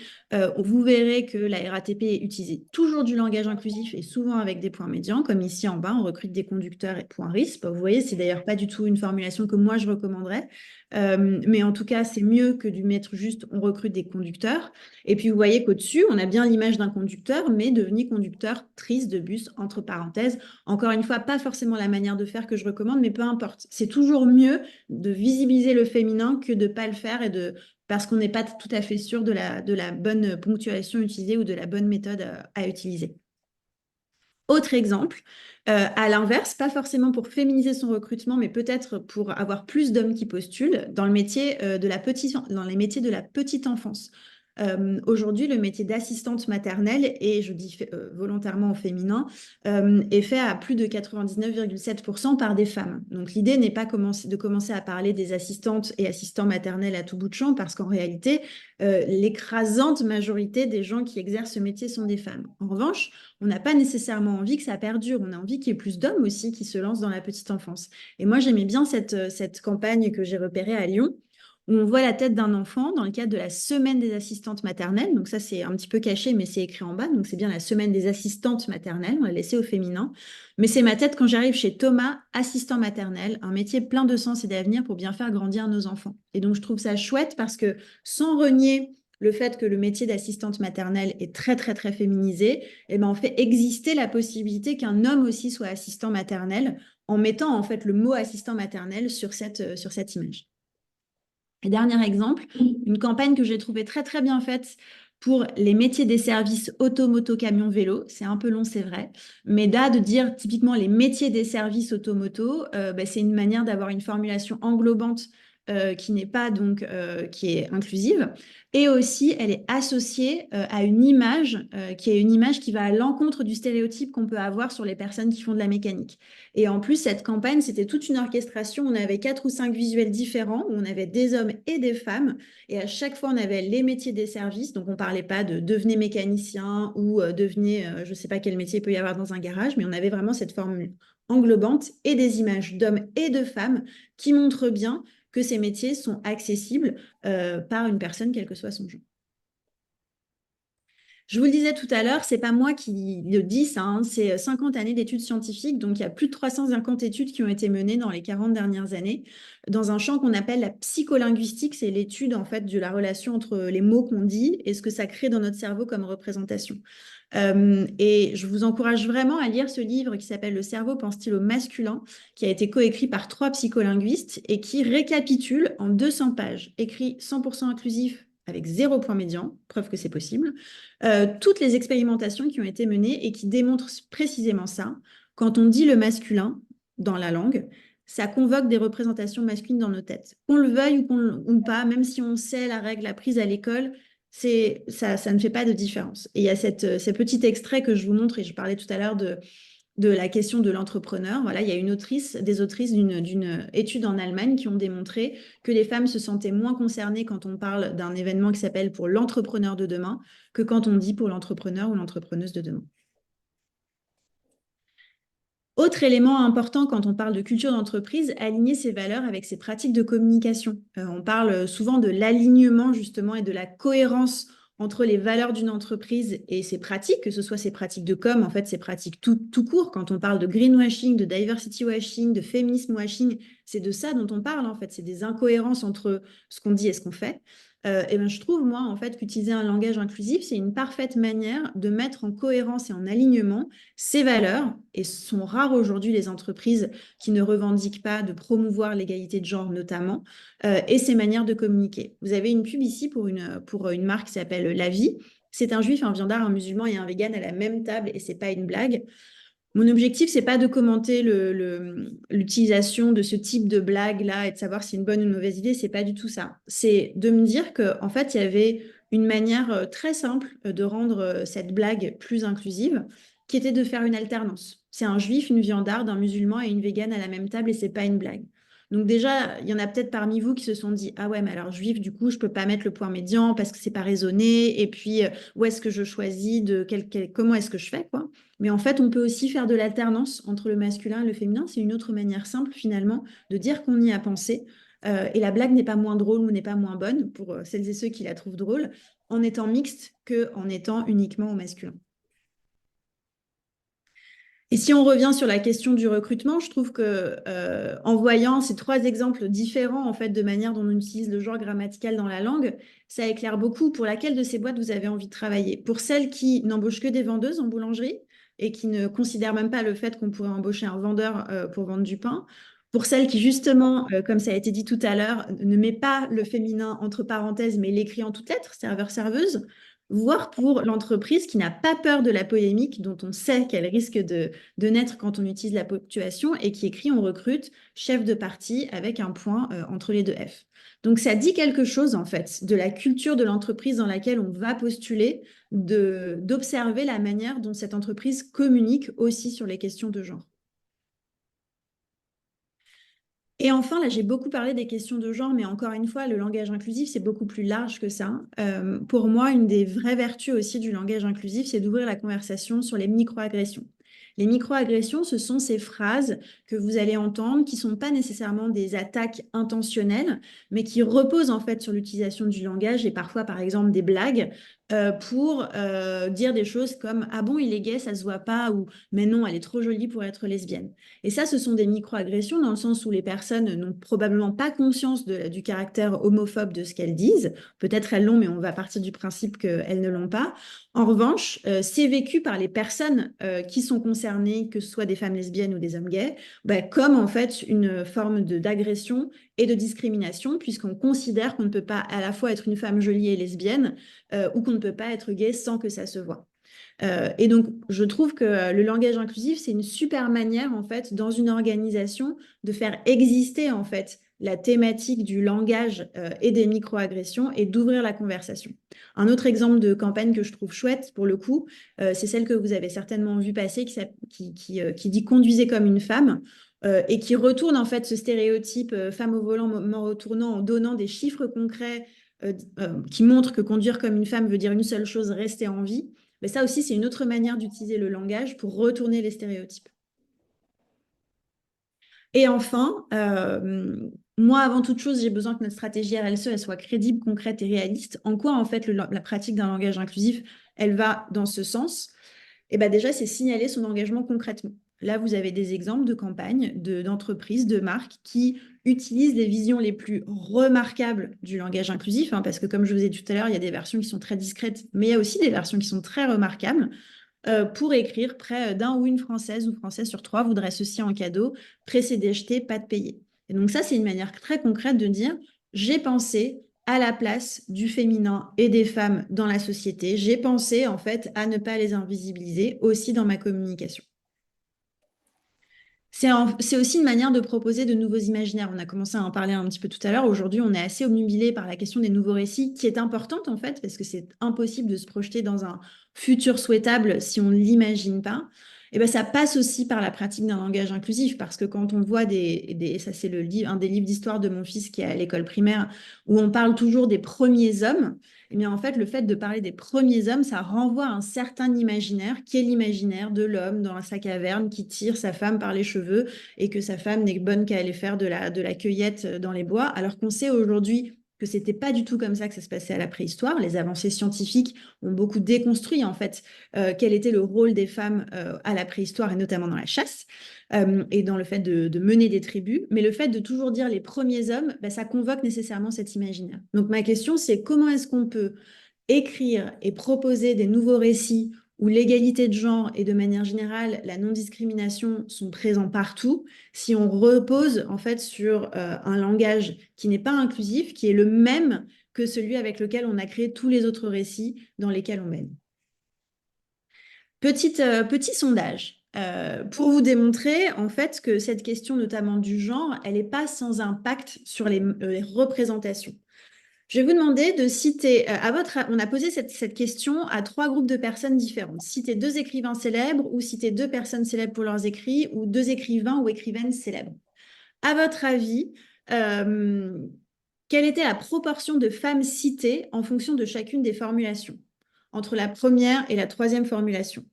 vous verrez que la RATP utilise toujours du langage inclusif et souvent avec des points médians, comme ici en bas, on recrute des conducteurs et points RISP. Vous voyez, c'est d'ailleurs pas du tout une formulation que moi je recommanderais, mais en tout cas, c'est mieux que de mettre juste on recrute des conducteurs. Et puis vous voyez qu'au-dessus, on a bien l'image d'un conducteur, mais devenu conducteur triste de bus, entre parenthèses. Encore une fois, pas forcément la manière de faire que je recommande, mais peu importe. C'est toujours mieux de visibiliser le féminin que de ne pas le faire parce qu'on n'est pas tout à fait sûr de la bonne ponctuation utilisée ou de la bonne méthode à utiliser. Autre exemple, à l'inverse, pas forcément pour féminiser son recrutement, mais peut-être pour avoir plus d'hommes qui postulent dans les métiers de la petite enfance. Aujourd'hui, le métier d'assistante maternelle, et je dis volontairement au féminin, est fait à plus de 99,7% par des femmes. Donc l'idée n'est pas de commencer à parler des assistantes et assistants maternels à tout bout de champ, parce qu'en réalité, l'écrasante majorité des gens qui exercent ce métier sont des femmes. En revanche, on n'a pas nécessairement envie que ça perdure, on a envie qu'il y ait plus d'hommes aussi qui se lancent dans la petite enfance. Et moi, j'aimais bien cette campagne que j'ai repérée à Lyon, où on voit la tête d'un enfant dans le cadre de la semaine des assistantes maternelles. Donc ça, c'est un petit peu caché, mais c'est écrit en bas. Donc c'est bien la semaine des assistantes maternelles. On l'a laissé au féminin. Mais c'est ma tête quand j'arrive chez Thomas, assistant maternel, un métier plein de sens et d'avenir pour bien faire grandir nos enfants. Et donc je trouve ça chouette parce que sans renier le fait que le métier d'assistante maternelle est très, très, très féminisé, eh ben, on fait exister la possibilité qu'un homme aussi soit assistant maternel en mettant en fait le mot assistant maternel sur cette image. Et dernier exemple, une campagne que j'ai trouvée très très bien faite pour les métiers des services auto, moto, camion, vélo. C'est un peu long, c'est vrai. Mais là, de dire typiquement les métiers des services auto, moto, c'est une manière d'avoir une formulation englobante qui n'est pas donc qui est inclusive, et aussi elle est associée à une image qui est une image qui va à l'encontre du stéréotype qu'on peut avoir sur les personnes qui font de la mécanique. Et en plus, cette campagne, c'était toute une orchestration. On avait 4 ou 5 visuels différents, où on avait des hommes et des femmes, et à chaque fois, on avait les métiers des services. Donc, on ne parlait pas de devenez mécanicien ou devenez, je ne sais pas quel métier il peut y avoir dans un garage, mais on avait vraiment cette formule englobante et des images d'hommes et de femmes qui montrent bien que ces métiers sont accessibles par une personne, quel que soit son genre. Je vous le disais tout à l'heure, c'est pas moi qui le dis, ça, hein, c'est 50 années d'études scientifiques, donc il y a plus de 350 études qui ont été menées dans les 40 dernières années dans un champ qu'on appelle la psycholinguistique, c'est l'étude en fait de la relation entre les mots qu'on dit et ce que ça crée dans notre cerveau comme représentation. Et je vous encourage vraiment à lire ce livre qui s'appelle Le cerveau pense-t-il au masculin, qui a été coécrit par 3 psycholinguistes et qui récapitule en 200 pages, écrit 100% inclusif avec 0 point médian, preuve que c'est possible, toutes les expérimentations qui ont été menées et qui démontrent précisément ça. Quand on dit le masculin dans la langue, ça convoque des représentations masculines dans nos têtes. Qu'on le veuille ou pas, même si on sait la règle apprise à l'école, ça ne fait pas de différence. Et il y a ce petit extrait que je vous montre, et je parlais tout à l'heure de la question de l'entrepreneur. Voilà, il y a des autrices d'une étude en Allemagne qui ont démontré que les femmes se sentaient moins concernées quand on parle d'un événement qui s'appelle pour l'entrepreneur de demain que quand on dit pour l'entrepreneur ou l'entrepreneuse de demain. Autre élément important quand on parle de culture d'entreprise, aligner ses valeurs avec ses pratiques de communication. On parle souvent de l'alignement justement et de la cohérence entre les valeurs d'une entreprise et ses pratiques, que ce soit ses pratiques de com, en fait, ses pratiques tout court. Quand on parle de greenwashing, de diversity washing, de féminisme washing, c'est de ça dont on parle, en fait. C'est des incohérences entre ce qu'on dit et ce qu'on fait. Et ben, je trouve, moi, en fait, qu'utiliser un langage inclusif, c'est une parfaite manière de mettre en cohérence et en alignement ces valeurs, et sont rares aujourd'hui les entreprises qui ne revendiquent pas de promouvoir l'égalité de genre notamment, et ces manières de communiquer. Vous avez une pub ici pour une marque qui s'appelle La Vie. C'est un juif, un viandard, un musulman et un vegan à la même table, et c'est pas une blague. Mon objectif, c'est pas de commenter l'utilisation de ce type de blague-là et de savoir si c'est une bonne ou une mauvaise idée, c'est pas du tout ça. C'est de me dire qu'en fait, il y avait une manière très simple de rendre cette blague plus inclusive, qui était de faire une alternance. C'est un juif, une viandarde, un musulman et une végane à la même table et c'est pas une blague. Donc déjà, il y en a peut-être parmi vous qui se sont dit, ah ouais, mais alors juif, du coup, je peux pas mettre le point médian parce que c'est pas raisonné. Et puis, où est-ce que je choisis comment est-ce que je fais, quoi. Mais en fait, on peut aussi faire de l'alternance entre le masculin et le féminin. C'est une autre manière simple, finalement, de dire qu'on y a pensé. Et la blague n'est pas moins drôle ou n'est pas moins bonne, pour celles et ceux qui la trouvent drôle, en étant mixte qu'en étant uniquement au masculin. Et si on revient sur la question du recrutement, je trouve que en voyant ces 3 exemples différents en fait de manière dont on utilise le genre grammatical dans la langue, ça éclaire beaucoup pour laquelle de ces boîtes vous avez envie de travailler. Pour celles qui n'embauchent que des vendeuses en boulangerie et qui ne considèrent même pas le fait qu'on pourrait embaucher un vendeur pour vendre du pain. Pour celles qui, justement, comme ça a été dit tout à l'heure, ne met pas le féminin entre parenthèses, mais l'écrit en toutes lettres, serveur-serveuse, voire pour l'entreprise qui n'a pas peur de la polémique, dont on sait qu'elle risque de naître quand on utilise la ponctuation et qui écrit on recrute chef de partie avec un point entre les 2 F. Donc ça dit quelque chose en fait de la culture de l'entreprise dans laquelle on va postuler, d'observer la manière dont cette entreprise communique aussi sur les questions de genre. Et enfin, là, j'ai beaucoup parlé des questions de genre, mais encore une fois, le langage inclusif, c'est beaucoup plus large que ça. Pour moi, une des vraies vertus aussi du langage inclusif, c'est d'ouvrir la conversation sur les microagressions. Les microagressions, ce sont ces phrases que vous allez entendre qui ne sont pas nécessairement des attaques intentionnelles, mais qui reposent en fait sur l'utilisation du langage et parfois, par exemple, des blagues pour dire des choses comme « Ah bon, il est gay, ça se voit pas » ou « Mais non, elle est trop jolie pour être lesbienne ». Et ça, ce sont des microagressions dans le sens où les personnes n'ont probablement pas conscience du caractère homophobe de ce qu'elles disent. Peut-être elles l'ont, mais on va partir du principe qu'elles ne l'ont pas. En revanche, c'est vécu par les personnes qui sont concernées, que ce soit des femmes lesbiennes ou des hommes gays, comme en fait une forme d'agression et de discrimination, puisqu'on considère qu'on ne peut pas à la fois être une femme jolie et lesbienne, ou qu'on ne peut pas être gay sans que ça se voit. Et donc, je trouve que le langage inclusif, c'est une super manière, en fait, dans une organisation, de faire exister, en fait, la thématique du langage et des microagressions et d'ouvrir la conversation. Un autre exemple de campagne que je trouve chouette, pour le coup, c'est celle que vous avez certainement vu passer, qui dit «Conduisez comme une femme». Et qui retourne en fait ce stéréotype femme au volant, mort au tournant, en donnant des chiffres concrets qui montrent que conduire comme une femme veut dire une seule chose, rester en vie. Mais ça aussi, c'est une autre manière d'utiliser le langage pour retourner les stéréotypes. Et enfin, moi, avant toute chose, j'ai besoin que notre stratégie RLSE, elle soit crédible, concrète et réaliste. En quoi, en fait, la pratique d'un langage inclusif, elle va dans ce sens? Et ben déjà, c'est signaler son engagement concrètement. Là, vous avez des exemples de campagnes, d'entreprises, de marques qui utilisent les visions les plus remarquables du langage inclusif, hein, parce que comme je vous ai dit tout à l'heure, il y a des versions qui sont très discrètes, mais il y a aussi des versions qui sont très remarquables pour écrire près d'un ou une Française ou Français sur trois voudrait ceci en cadeau, pressé d'acheter, pas de payer. Et donc ça, c'est une manière très concrète de dire, j'ai pensé à la place du féminin et des femmes dans la société. J'ai pensé en fait à ne pas les invisibiliser aussi dans ma communication. C'est aussi une manière de proposer de nouveaux imaginaires. On a commencé à en parler un petit peu tout à l'heure. Aujourd'hui, on est assez obnubilé par la question des nouveaux récits, qui est importante en fait, parce que c'est impossible de se projeter dans un futur souhaitable si on ne l'imagine pas. Et ben, ça passe aussi par la pratique d'un langage inclusif, parce que quand on voit ça c'est un des livres d'histoire de mon fils qui est à l'école primaire, où on parle toujours des premiers hommes, eh bien, en fait, le fait de parler des premiers hommes, ça renvoie à un certain imaginaire, qui est l'imaginaire de l'homme dans sa caverne qui tire sa femme par les cheveux et que sa femme n'est bonne qu'à aller faire de la cueillette dans les bois, alors qu'on sait aujourd'hui que c'était pas du tout comme ça que ça se passait à la préhistoire. Les avancées scientifiques ont beaucoup déconstruit, en fait, quel était le rôle des femmes à la préhistoire et notamment dans la chasse. Et dans le fait de mener des tribus. Mais le fait de toujours dire les premiers hommes, bah, ça convoque nécessairement cet imaginaire. Donc ma question, c'est comment est-ce qu'on peut écrire et proposer des nouveaux récits où l'égalité de genre et de manière générale la non-discrimination sont présents partout, si on repose en fait sur un langage qui n'est pas inclusif, qui est le même que celui avec lequel on a créé tous les autres récits dans lesquels on mène. Petit sondage pour vous démontrer en fait que cette question notamment du genre, elle n'est pas sans impact sur les représentations. Je vais vous demander de citer, on a posé cette question à 3 groupes de personnes différentes. Citer 2 écrivains célèbres ou citer 2 personnes célèbres pour leurs écrits ou 2 écrivains ou écrivaines célèbres. À votre avis, quelle était la proportion de femmes citées en fonction de chacune des formulations, entre la première et la troisième formulation?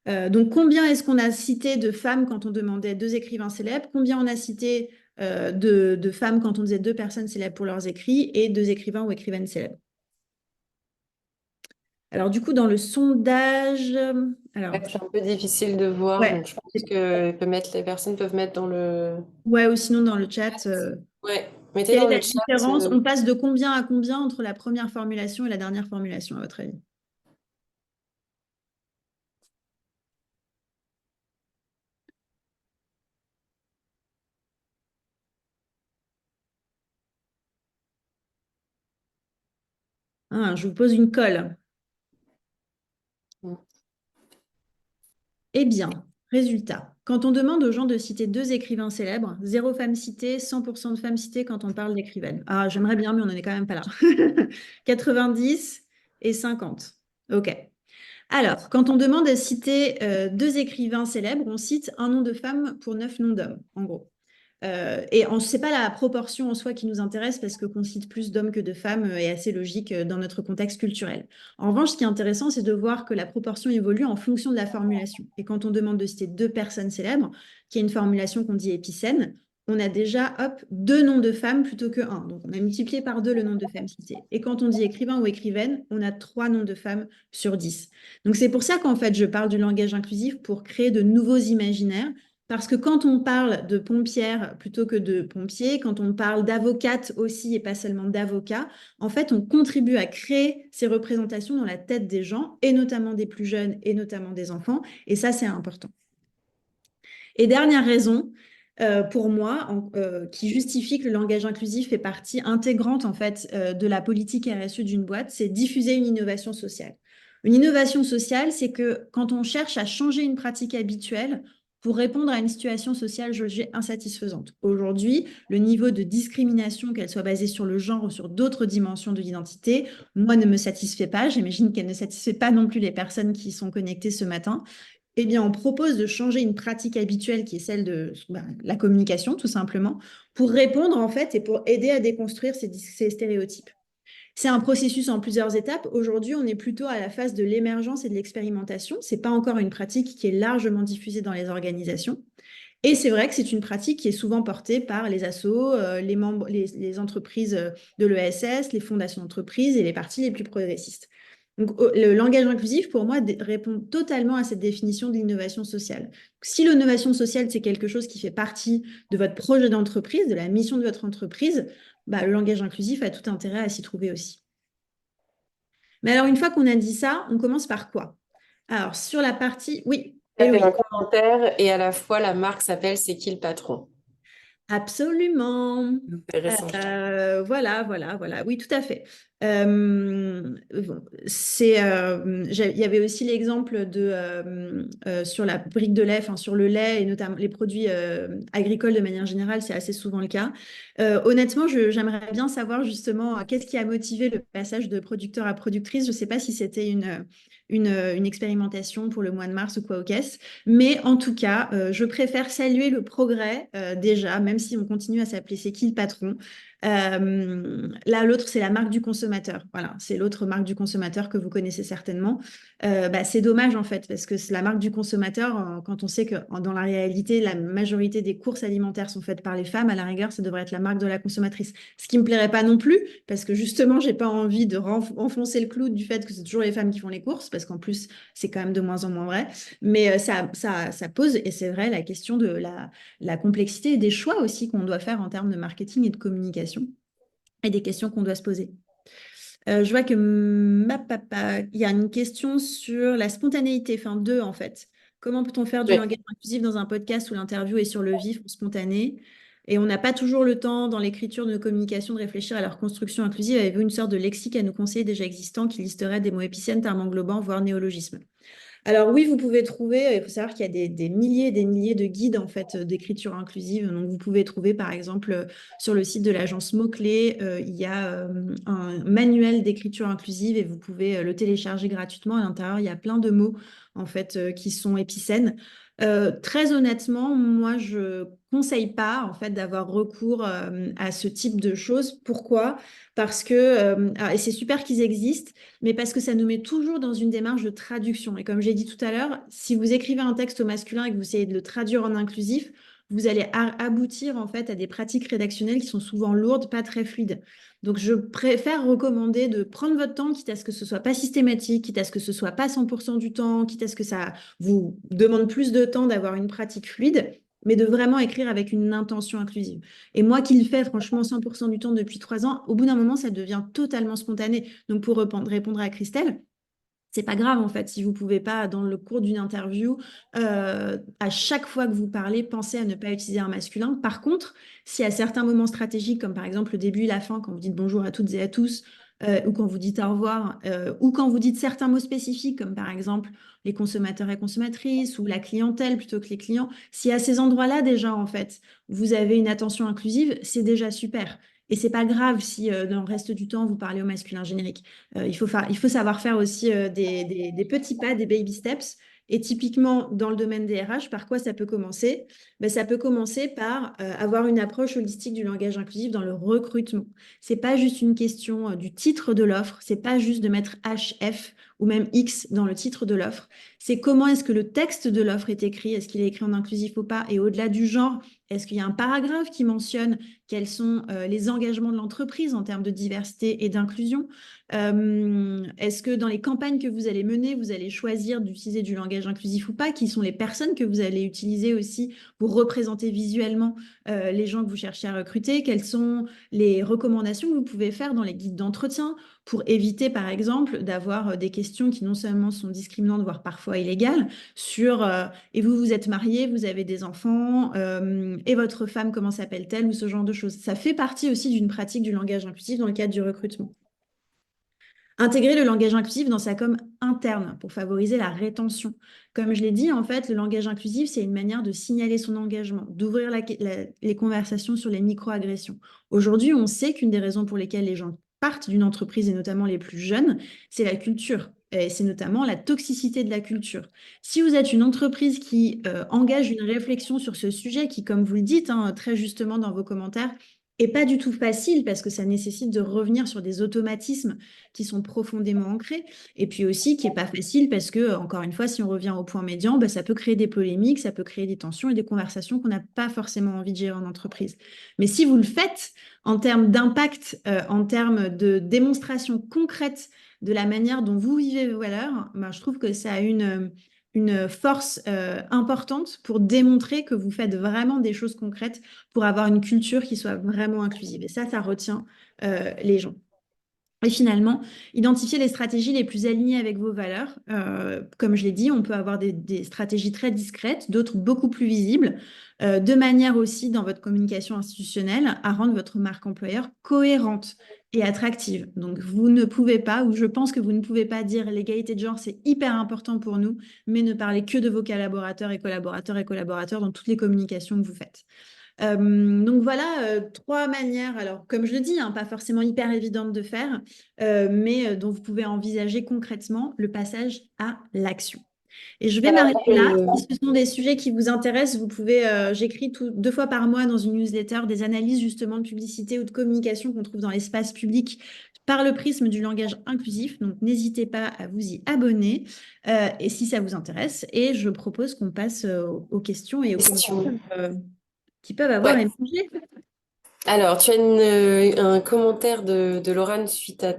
Donc, combien est-ce qu'on a cité de femmes quand on demandait 2 écrivains célèbres? Combien on a cité de femmes quand on disait 2 personnes célèbres pour leurs écrits et 2 écrivains ou écrivaines célèbres? Alors, du coup, dans le sondage... Ouais, c'est un peu difficile de voir, Ouais, donc je pense que les personnes peuvent mettre dans le... ouais, ou sinon dans le chat. Ouais, mettez Quelle est dans la le chat. différence? On passe de combien à combien entre la première formulation et la dernière formulation, à votre avis? Ah, je vous pose une colle. Eh bien, résultat. Quand on demande aux gens de citer 2 écrivains célèbres, 0 femmes citées, 100% de femmes citées quand on parle d'écrivaines. Ah, j'aimerais bien, mais on n'en est quand même pas là. 90 et 50. OK. Alors, quand on demande à citer 2 écrivains célèbres, on cite un nom de femme pour 9 noms d'hommes, en gros. Et ce n'est pas la proportion en soi qui nous intéresse parce que qu'on cite plus d'hommes que de femmes est assez logique dans notre contexte culturel. En revanche, ce qui est intéressant, c'est de voir que la proportion évolue en fonction de la formulation. Et quand on demande de citer 2 personnes célèbres, qui est une formulation qu'on dit épicène, on a déjà, hop, 2 noms de femmes plutôt que 1. Donc, on a multiplié par 2 le nombre de femmes citées. Et quand on dit écrivain ou écrivaine, on a 3 noms de femmes sur 10. Donc, c'est pour ça qu'en fait, je parle du langage inclusif pour créer de nouveaux imaginaires. Parce que quand on parle de pompière plutôt que de pompier, quand on parle d'avocate aussi et pas seulement d'avocat, en fait, on contribue à créer ces représentations dans la tête des gens, et notamment des plus jeunes, et notamment des enfants. Et ça, c'est important. Et dernière raison, pour moi, qui justifie que le langage inclusif fait partie intégrante en fait de la politique RSE d'une boîte, c'est diffuser une innovation sociale. Une innovation sociale, c'est que quand on cherche à changer une pratique habituelle, pour répondre à une situation sociale jugée insatisfaisante. Aujourd'hui, le niveau de discrimination, qu'elle soit basée sur le genre ou sur d'autres dimensions de l'identité, moi, ne me satisfait pas. J'imagine qu'elle ne satisfait pas non plus les personnes qui sont connectées ce matin. Eh bien, on propose de changer une pratique habituelle qui est celle de la communication, tout simplement, pour répondre en fait et pour aider à déconstruire ces stéréotypes. C'est un processus en plusieurs étapes. Aujourd'hui, on est plutôt à la phase de l'émergence et de l'expérimentation. Ce n'est pas encore une pratique qui est largement diffusée dans les organisations. Et c'est vrai que c'est une pratique qui est souvent portée par les assos, les membres, les entreprises de l'ESS, les fondations d'entreprises et les partis les plus progressistes. Donc, le langage inclusif, pour moi, répond totalement à cette définition de l'innovation sociale. Si l'innovation sociale, c'est quelque chose qui fait partie de votre projet d'entreprise, de la mission de votre entreprise, bah, le langage inclusif a tout intérêt à s'y trouver aussi. Mais alors, une fois qu'on a dit ça, on commence par quoi? Alors, sur la partie... Oui, Fait un Héloïse. commentaire et à la fois la marque s'appelle C'est qui le patron? Absolument. Intéressant. Voilà. Oui, tout à fait. Bon, il y avait aussi l'exemple sur la brique de lait, enfin, sur le lait et notamment les produits agricoles de manière générale, c'est assez souvent le cas. Honnêtement, j'aimerais bien savoir justement qu'est-ce qui a motivé le passage de producteur à productrice. Je ne sais pas si c'était une expérimentation pour le mois de mars ou quoi au caisse. Mais en tout cas, je préfère saluer le progrès déjà, même si on continue à s'appeler C'est qui le patron. Là, l'autre, c'est la marque du consommateur. Voilà, c'est l'autre marque du consommateur que vous connaissez certainement. C'est dommage en fait, parce que c'est la marque du consommateur, quand on sait que dans la réalité, la majorité des courses alimentaires sont faites par les femmes, à la rigueur, ça devrait être la marque de la consommatrice. Ce qui me plairait pas non plus, parce que justement, j'ai pas envie de enfoncer le clou du fait que c'est toujours les femmes qui font les courses, parce qu'en plus, c'est quand même de moins en moins vrai. Mais ça pose, et c'est vrai, la question de la complexité et des choix aussi qu'on doit faire en termes de marketing et de communication, et des questions qu'on doit se poser. Je vois que il y a une question sur la spontanéité, enfin deux en fait. Comment peut-on faire du Oui. langage inclusif dans un podcast où l'interview est sur le vif ou spontané? Et on n'a pas toujours le temps dans l'écriture de nos communications de réfléchir à leur construction inclusive. Avez-vous une sorte de lexique à nous conseiller déjà existant qui listerait des mots épicènes, termes englobants, voire néologismes? Alors oui, vous pouvez trouver, il faut savoir qu'il y a des milliers et des milliers de guides en fait d'écriture inclusive. Donc vous pouvez trouver par exemple sur le site de l'agence Mots-Clés, il y a un manuel d'écriture inclusive et vous pouvez le télécharger gratuitement. À l'intérieur, il y a plein de mots en fait qui sont épicènes. Très honnêtement, moi je conseille pas en fait d'avoir recours à ce type de choses. Pourquoi? Parce que et c'est super qu'ils existent, mais parce que ça nous met toujours dans une démarche de traduction. Et comme j'ai dit tout à l'heure, si vous écrivez un texte au masculin et que vous essayez de le traduire en inclusif, vous allez aboutir en fait à des pratiques rédactionnelles qui sont souvent lourdes, pas très fluides. Donc je préfère recommander de prendre votre temps, quitte à ce que ce soit pas systématique, quitte à ce que ce soit pas 100% du temps, quitte à ce que ça vous demande plus de temps d'avoir une pratique fluide, mais de vraiment écrire avec une intention inclusive. Et moi qui le fais franchement 100% du temps depuis 3 ans, au bout d'un moment, ça devient totalement spontané. Donc pour répondre à Christelle, c'est pas grave en fait si vous pouvez pas dans le cours d'une interview à chaque fois que vous parlez penser à ne pas utiliser un masculin. Par contre, si à certains moments stratégiques comme par exemple le début et la fin quand vous dites bonjour à toutes et à tous ou quand vous dites au revoir ou quand vous dites certains mots spécifiques comme par exemple les consommateurs et consommatrices ou la clientèle plutôt que les clients, si à ces endroits-là déjà en fait vous avez une attention inclusive, c'est déjà super. Et c'est pas grave si dans le reste du temps vous parlez au masculin générique. Il faut savoir faire aussi des petits pas, des baby steps. Et typiquement, dans le domaine des RH, par quoi ça peut commencer? Ben, ça peut commencer par avoir une approche holistique du langage inclusif dans le recrutement. C'est pas juste une question du titre de l'offre, c'est pas juste de mettre HF ou même X dans le titre de l'offre. C'est comment est-ce que le texte de l'offre est écrit, est-ce qu'il est écrit en inclusif ou pas? Et au-delà du genre, est-ce qu'il y a un paragraphe qui mentionne quels sont les engagements de l'entreprise en termes de diversité et d'inclusion? Est-ce que dans les campagnes que vous allez mener, vous allez choisir d'utiliser du langage inclusif ou pas? Qui sont les personnes que vous allez utiliser aussi pour représenter visuellement les gens que vous cherchez à recruter? Quelles sont les recommandations que vous pouvez faire dans les guides d'entretien pour éviter, par exemple, d'avoir des questions qui non seulement sont discriminantes, voire parfois illégales, sur et vous, vous êtes marié, vous avez des enfants, et votre femme, comment s'appelle-t-elle, ou ce genre de choses. Ça fait partie aussi d'une pratique du langage inclusif dans le cadre du recrutement. Intégrer le langage inclusif dans sa com interne pour favoriser la rétention. Comme je l'ai dit, en fait, le langage inclusif, c'est une manière de signaler son engagement, d'ouvrir les conversations sur les micro-agressions. Aujourd'hui, on sait qu'une des raisons pour lesquelles les gens partent d'une entreprise, et notamment les plus jeunes, c'est la culture. Et c'est notamment la toxicité de la culture. Si vous êtes une entreprise qui engage une réflexion sur ce sujet, qui, comme vous le dites hein, très justement dans vos commentaires, est pas du tout facile parce que ça nécessite de revenir sur des automatismes qui sont profondément ancrés, et puis aussi qui n'est pas facile parce que, encore une fois, si on revient au point médian, bah, ça peut créer des polémiques, ça peut créer des tensions et des conversations qu'on n'a pas forcément envie de gérer en entreprise. Mais si vous le faites en termes d'impact, en termes de démonstration concrète de la manière dont vous vivez vos valeurs, bah, je trouve que ça a une force importante pour démontrer que vous faites vraiment des choses concrètes pour avoir une culture qui soit vraiment inclusive. Et ça retient les gens. Et finalement, identifier les stratégies les plus alignées avec vos valeurs. Comme je l'ai dit, on peut avoir des stratégies très discrètes, d'autres beaucoup plus visibles, de manière aussi dans votre communication institutionnelle à rendre votre marque employeur cohérente et attractive. Donc, vous ne pouvez pas, ou je pense que vous ne pouvez pas dire l'égalité de genre, c'est hyper important pour nous, mais ne parler que de vos collaborateurs dans toutes les communications que vous faites. Donc voilà, trois manières, alors comme je le dis, hein, pas forcément hyper évidentes de faire, mais dont vous pouvez envisager concrètement le passage à l'action. Et je vais Alors, m'arrêter là. Si ce sont des sujets qui vous intéressent, vous pouvez, j'écris 2 fois par mois dans une newsletter des analyses justement de publicité ou de communication qu'on trouve dans l'espace public par le prisme du langage inclusif. Donc n'hésitez pas à vous y abonner et si ça vous intéresse. Et je propose qu'on passe aux questions et aux question. commentaires qui peuvent avoir Ouais. émergé. Alors, tu as un commentaire de Laurent suite à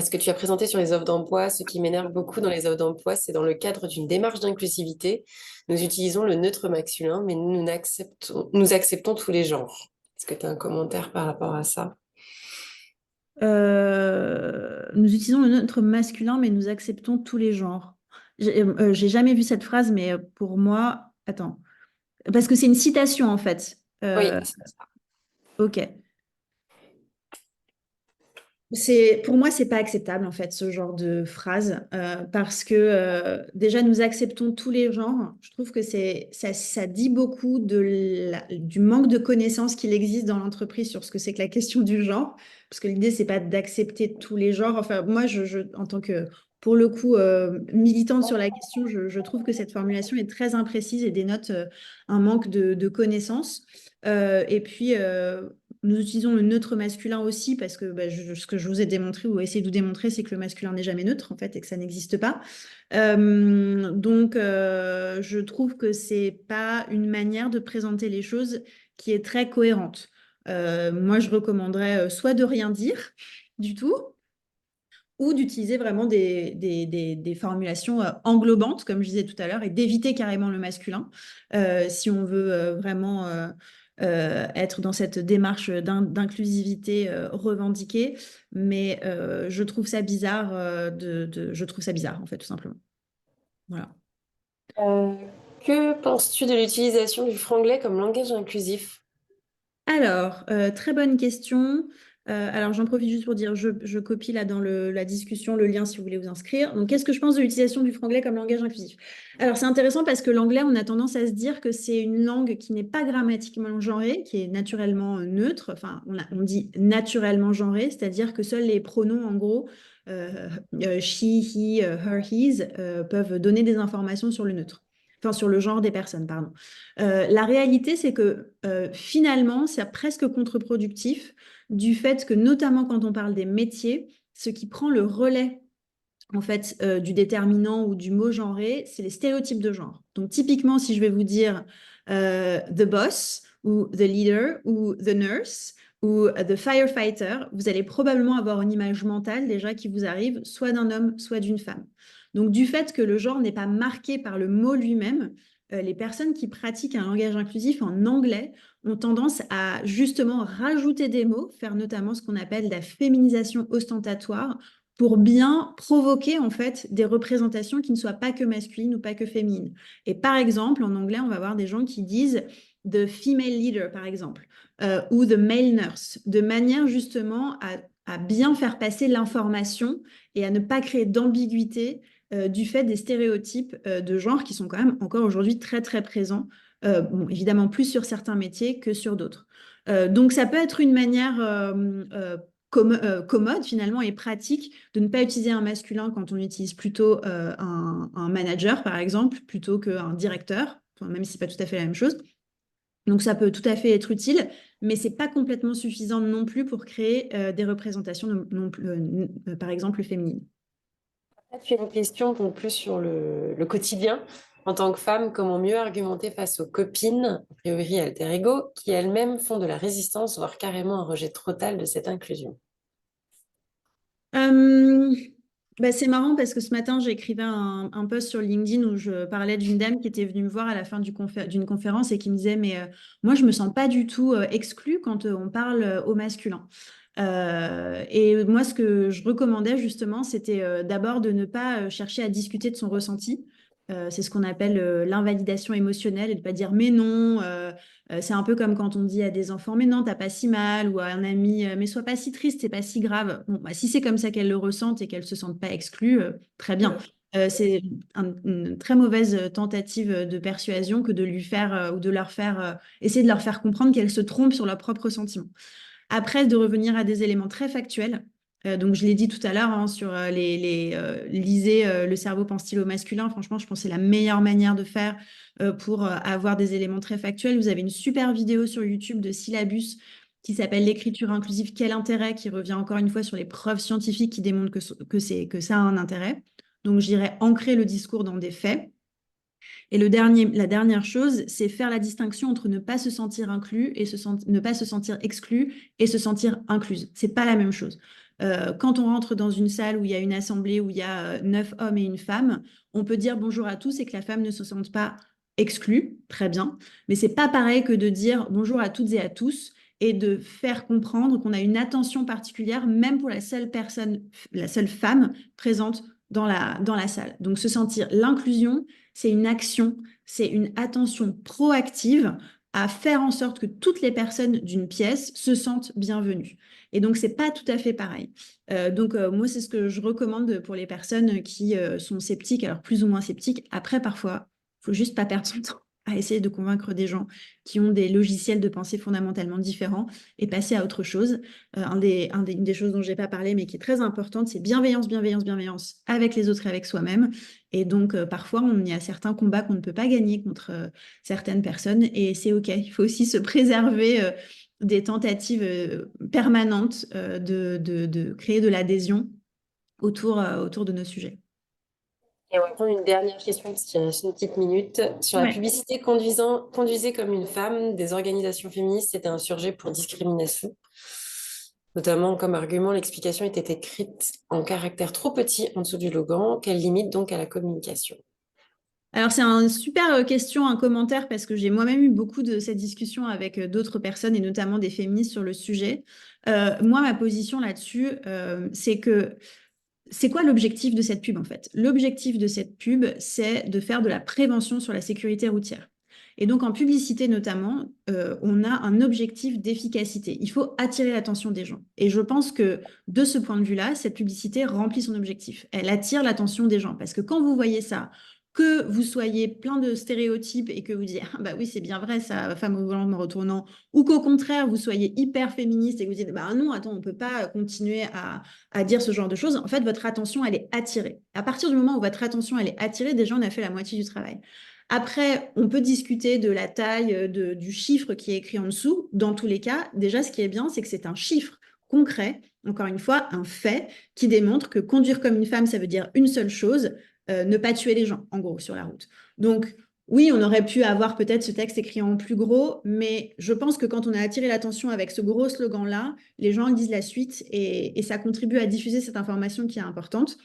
ce que tu as présenté sur les offres d'emploi. Ce qui m'énerve beaucoup dans les offres d'emploi, c'est dans le cadre d'une démarche d'inclusivité. Nous utilisons le neutre masculin, mais nous acceptons tous les genres. Est-ce que tu as un commentaire par rapport à ça? Nous utilisons le neutre masculin, mais nous acceptons tous les genres. J'ai jamais vu cette phrase, mais pour moi, attends, parce que c'est une citation en fait. Oui, Ok. Pour moi, c'est pas acceptable en fait ce genre de phrase parce que déjà nous acceptons tous les genres. Je trouve que ça dit beaucoup du manque de connaissances qu'il existe dans l'entreprise sur ce que c'est que la question du genre. Parce que l'idée, c'est pas d'accepter tous les genres. Enfin, moi, en tant que pour le coup militante sur la question, je trouve que cette formulation est très imprécise et dénote un manque de connaissances. Et puis nous utilisons le neutre masculin aussi parce que bah, ce que je vous ai démontré ou essayé de vous démontrer, c'est que le masculin n'est jamais neutre en fait et que ça n'existe pas. Donc, je trouve que c'est pas une manière de présenter les choses qui est très cohérente. Moi, je recommanderais soit de rien dire du tout, ou d'utiliser vraiment des formulations englobantes, comme je disais tout à l'heure, et d'éviter carrément le masculin si on veut vraiment être dans cette démarche d'inclusivité revendiquée. Mais je trouve ça bizarre, je trouve ça bizarre, en fait, tout simplement. Voilà. Euh, que penses-tu de l'utilisation du franglais comme langage inclusif? Alors, très bonne question. Alors, j'en profite juste pour dire, je copie là dans la discussion le lien si vous voulez vous inscrire. Donc, qu'est-ce que je pense de l'utilisation du franglais comme langage inclusif? Alors, c'est intéressant parce que l'anglais, on a tendance à se dire que c'est une langue qui n'est pas grammatiquement genrée, qui est naturellement neutre. Enfin, on dit naturellement genrée, c'est-à-dire que seuls les pronoms, en gros, she, he, her, his, peuvent donner des informations sur le neutre. Enfin, sur le genre des personnes, pardon. La réalité, c'est que finalement, c'est presque contre-productif du fait que, notamment quand on parle des métiers, ce qui prend le relais en fait du déterminant ou du mot genré, c'est les stéréotypes de genre. Donc typiquement, si je vais vous dire the boss ou the leader ou the nurse ou the firefighter, vous allez probablement avoir une image mentale déjà qui vous arrive soit d'un homme, soit d'une femme. Donc du fait que le genre n'est pas marqué par le mot lui-même, les personnes qui pratiquent un langage inclusif en anglais ont tendance à justement rajouter des mots, faire notamment ce qu'on appelle la féminisation ostentatoire, pour bien provoquer en fait des représentations qui ne soient pas que masculines ou pas que féminines. Et par exemple, en anglais, on va avoir des gens qui disent the female leader, par exemple, ou the male nurse, de manière justement à à bien faire passer l'information et à ne pas créer d'ambiguïté du fait des stéréotypes de genre qui sont quand même encore aujourd'hui très très présents, bon, évidemment plus sur certains métiers que sur d'autres. Donc ça peut être une manière commode finalement et pratique de ne pas utiliser un masculin quand on utilise plutôt un manager par exemple plutôt qu'un directeur, enfin, même si c'est pas tout à fait la même chose. Donc ça peut tout à fait être utile, mais c'est pas complètement suffisant non plus pour créer des représentations non plus, par exemple féminines. Tu as une question donc plus sur le quotidien. En tant que femme, comment mieux argumenter face aux copines, a priori alter ego, qui elles-mêmes font de la résistance, voire carrément un rejet total de cette inclusion? Euh, Bah c'est marrant parce que ce matin, j'écrivais un post sur LinkedIn où je parlais d'une dame qui était venue me voir à la fin d'une conférence et qui me disait, mais moi, je me sens pas du tout exclue quand on parle au masculin. Et moi, ce que je recommandais justement, c'était d'abord de ne pas chercher à discuter de son ressenti. C'est ce qu'on appelle l'invalidation émotionnelle et de pas dire mais non. C'est un peu comme quand on dit à des enfants mais non, t'as pas si mal ou à un ami mais sois pas si triste, c'est pas si grave. Bon, bah, si c'est comme ça qu'elles le ressentent et qu'elles se sentent pas exclues, très bien. C'est une très mauvaise tentative de persuasion que de lui faire ou de leur faire essayer de leur faire comprendre qu'elles se trompent sur leurs propres sentiments. Après, de revenir à des éléments très factuels. Donc, je l'ai dit tout à l'heure hein, sur lisez le cerveau pense-t-il au masculin. Franchement, je pense que c'est la meilleure manière de faire pour avoir des éléments très factuels. Vous avez une super vidéo sur YouTube de Syllabus qui s'appelle L'écriture inclusive, quel intérêt, qui revient encore une fois sur les preuves scientifiques qui démontrent que ça a un intérêt. Donc, je dirais ancrer le discours dans des faits. Et la dernière chose, c'est faire la distinction entre ne pas se sentir inclus et ne pas se sentir exclu et se sentir incluse. C'est pas la même chose. Quand on rentre dans une salle où il y a une assemblée où il y a 9 hommes et une femme, on peut dire bonjour à tous et que la femme ne se sente pas exclue, très bien. Mais c'est pas pareil que de dire bonjour à toutes et à tous et de faire comprendre qu'on a une attention particulière, même pour la seule personne, la seule femme présente dans la salle. Donc se sentir l'inclusion, c'est une action, c'est une attention proactive à faire en sorte que toutes les personnes d'une pièce se sentent bienvenues. Et donc, c'est pas tout à fait pareil. Moi, c'est ce que je recommande pour les personnes qui sont sceptiques, alors plus ou moins sceptiques. Après, parfois, il faut juste pas perdre son temps à essayer de convaincre des gens qui ont des logiciels de pensée fondamentalement différents et passer à autre chose. Une des choses dont je n'ai pas parlé, mais qui est très importante, c'est bienveillance, bienveillance, bienveillance avec les autres et avec soi-même. Et donc, parfois, il y a certains combats qu'on ne peut pas gagner contre certaines personnes et c'est OK. Il faut aussi se préserver des tentatives permanentes de créer de l'adhésion autour de nos sujets. Et on va prendre une dernière question parce qu'il reste une petite minute. Sur la Ouais. publicité conduisez comme une femme, des organisations féministes étaient insurgées pour discrimination. Notamment, comme argument, l'explication était écrite en caractère trop petit en dessous du logo, qu'elle limite donc à la communication. Alors, c'est une super question, un commentaire, parce que j'ai moi-même eu beaucoup de cette discussion avec d'autres personnes et notamment des féministes sur le sujet. Moi, ma position là-dessus, c'est que c'est quoi l'objectif de cette pub en fait? L'objectif de cette pub, c'est de faire de la prévention sur la sécurité routière. Et donc en publicité notamment, on a un objectif d'efficacité. Il faut attirer l'attention des gens. Et je pense que de ce point de vue-là, cette publicité remplit son objectif. Elle attire l'attention des gens. Parce que quand vous voyez ça, que vous soyez plein de stéréotypes et que vous dites, ah, bah oui, c'est bien vrai, ça, femme au volant me retournant, ou qu'au contraire, vous soyez hyper féministe et que vous dites, bah non, attends, on ne peut pas continuer à dire ce genre de choses, en fait, votre attention, elle est attirée. À partir du moment où votre attention, elle est attirée, déjà, on a fait la moitié du travail. Après, on peut discuter de la taille du chiffre qui est écrit en dessous. Dans tous les cas, déjà, ce qui est bien, c'est que c'est un chiffre concret, encore une fois, un fait qui démontre que conduire comme une femme, ça veut dire une seule chose, ne pas tuer les gens, en gros, sur la route. Donc, oui, on aurait pu avoir peut-être ce texte écrit en plus gros, mais je pense que quand on a attiré l'attention avec ce gros slogan-là, les gens lisent la suite et ça contribue à diffuser cette information qui est importante.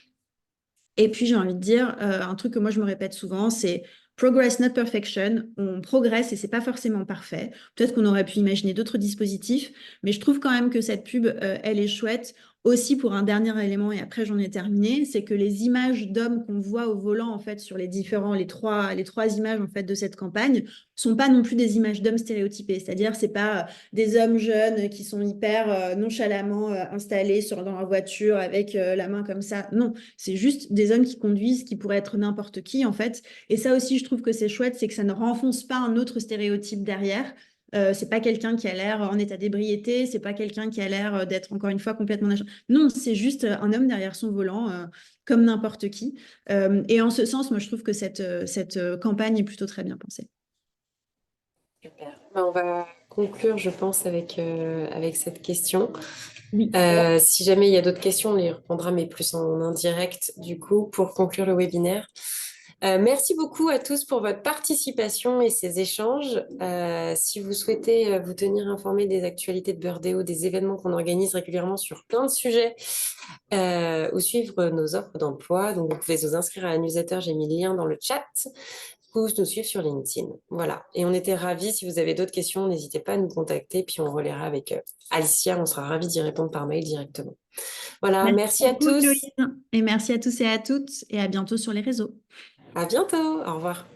Et puis, j'ai envie de dire, un truc que moi, je me répète souvent, c'est progress, not perfection. On progresse et c'est pas forcément parfait. Peut-être qu'on aurait pu imaginer d'autres dispositifs, mais je trouve quand même que cette pub, elle est chouette Aussi, pour un dernier élément, et après j'en ai terminé, c'est que les images d'hommes qu'on voit au volant, en fait, sur les trois images, en fait, de cette campagne, sont pas non plus des images d'hommes stéréotypés. C'est-à-dire, c'est pas des hommes jeunes qui sont hyper nonchalamment installés dans leur voiture avec la main comme ça. Non, c'est juste des hommes qui conduisent, qui pourraient être n'importe qui, en fait. Et ça aussi, je trouve que c'est chouette, c'est que ça ne renfonce pas un autre stéréotype derrière. C'est pas quelqu'un qui a l'air en état d'ébriété, c'est pas quelqu'un qui a l'air d'être encore une fois complètement non, c'est juste un homme derrière son volant, comme n'importe qui. Et en ce sens, moi, je trouve que cette campagne est plutôt très bien pensée. Super. Ben, on va conclure, je pense, avec cette question. Oui. Si jamais il y a d'autres questions, on les reprendra, mais plus en indirect, du coup, pour conclure le webinaire. Merci beaucoup à tous pour votre participation et ces échanges. Si vous souhaitez vous tenir informé des actualités de Burdeo, des événements qu'on organise régulièrement sur plein de sujets, ou suivre nos offres d'emploi, donc vous pouvez vous inscrire à la newsletter, j'ai mis le lien dans le chat, ou nous suivre sur LinkedIn. Voilà. Et on était ravis, si vous avez d'autres questions, n'hésitez pas à nous contacter, puis on relaiera avec Alicia, on sera ravis d'y répondre par mail directement. Voilà, Merci merci à beaucoup, tous, Héloïse. Et merci à tous et à toutes. Et à bientôt sur les réseaux. à bientôt, au revoir.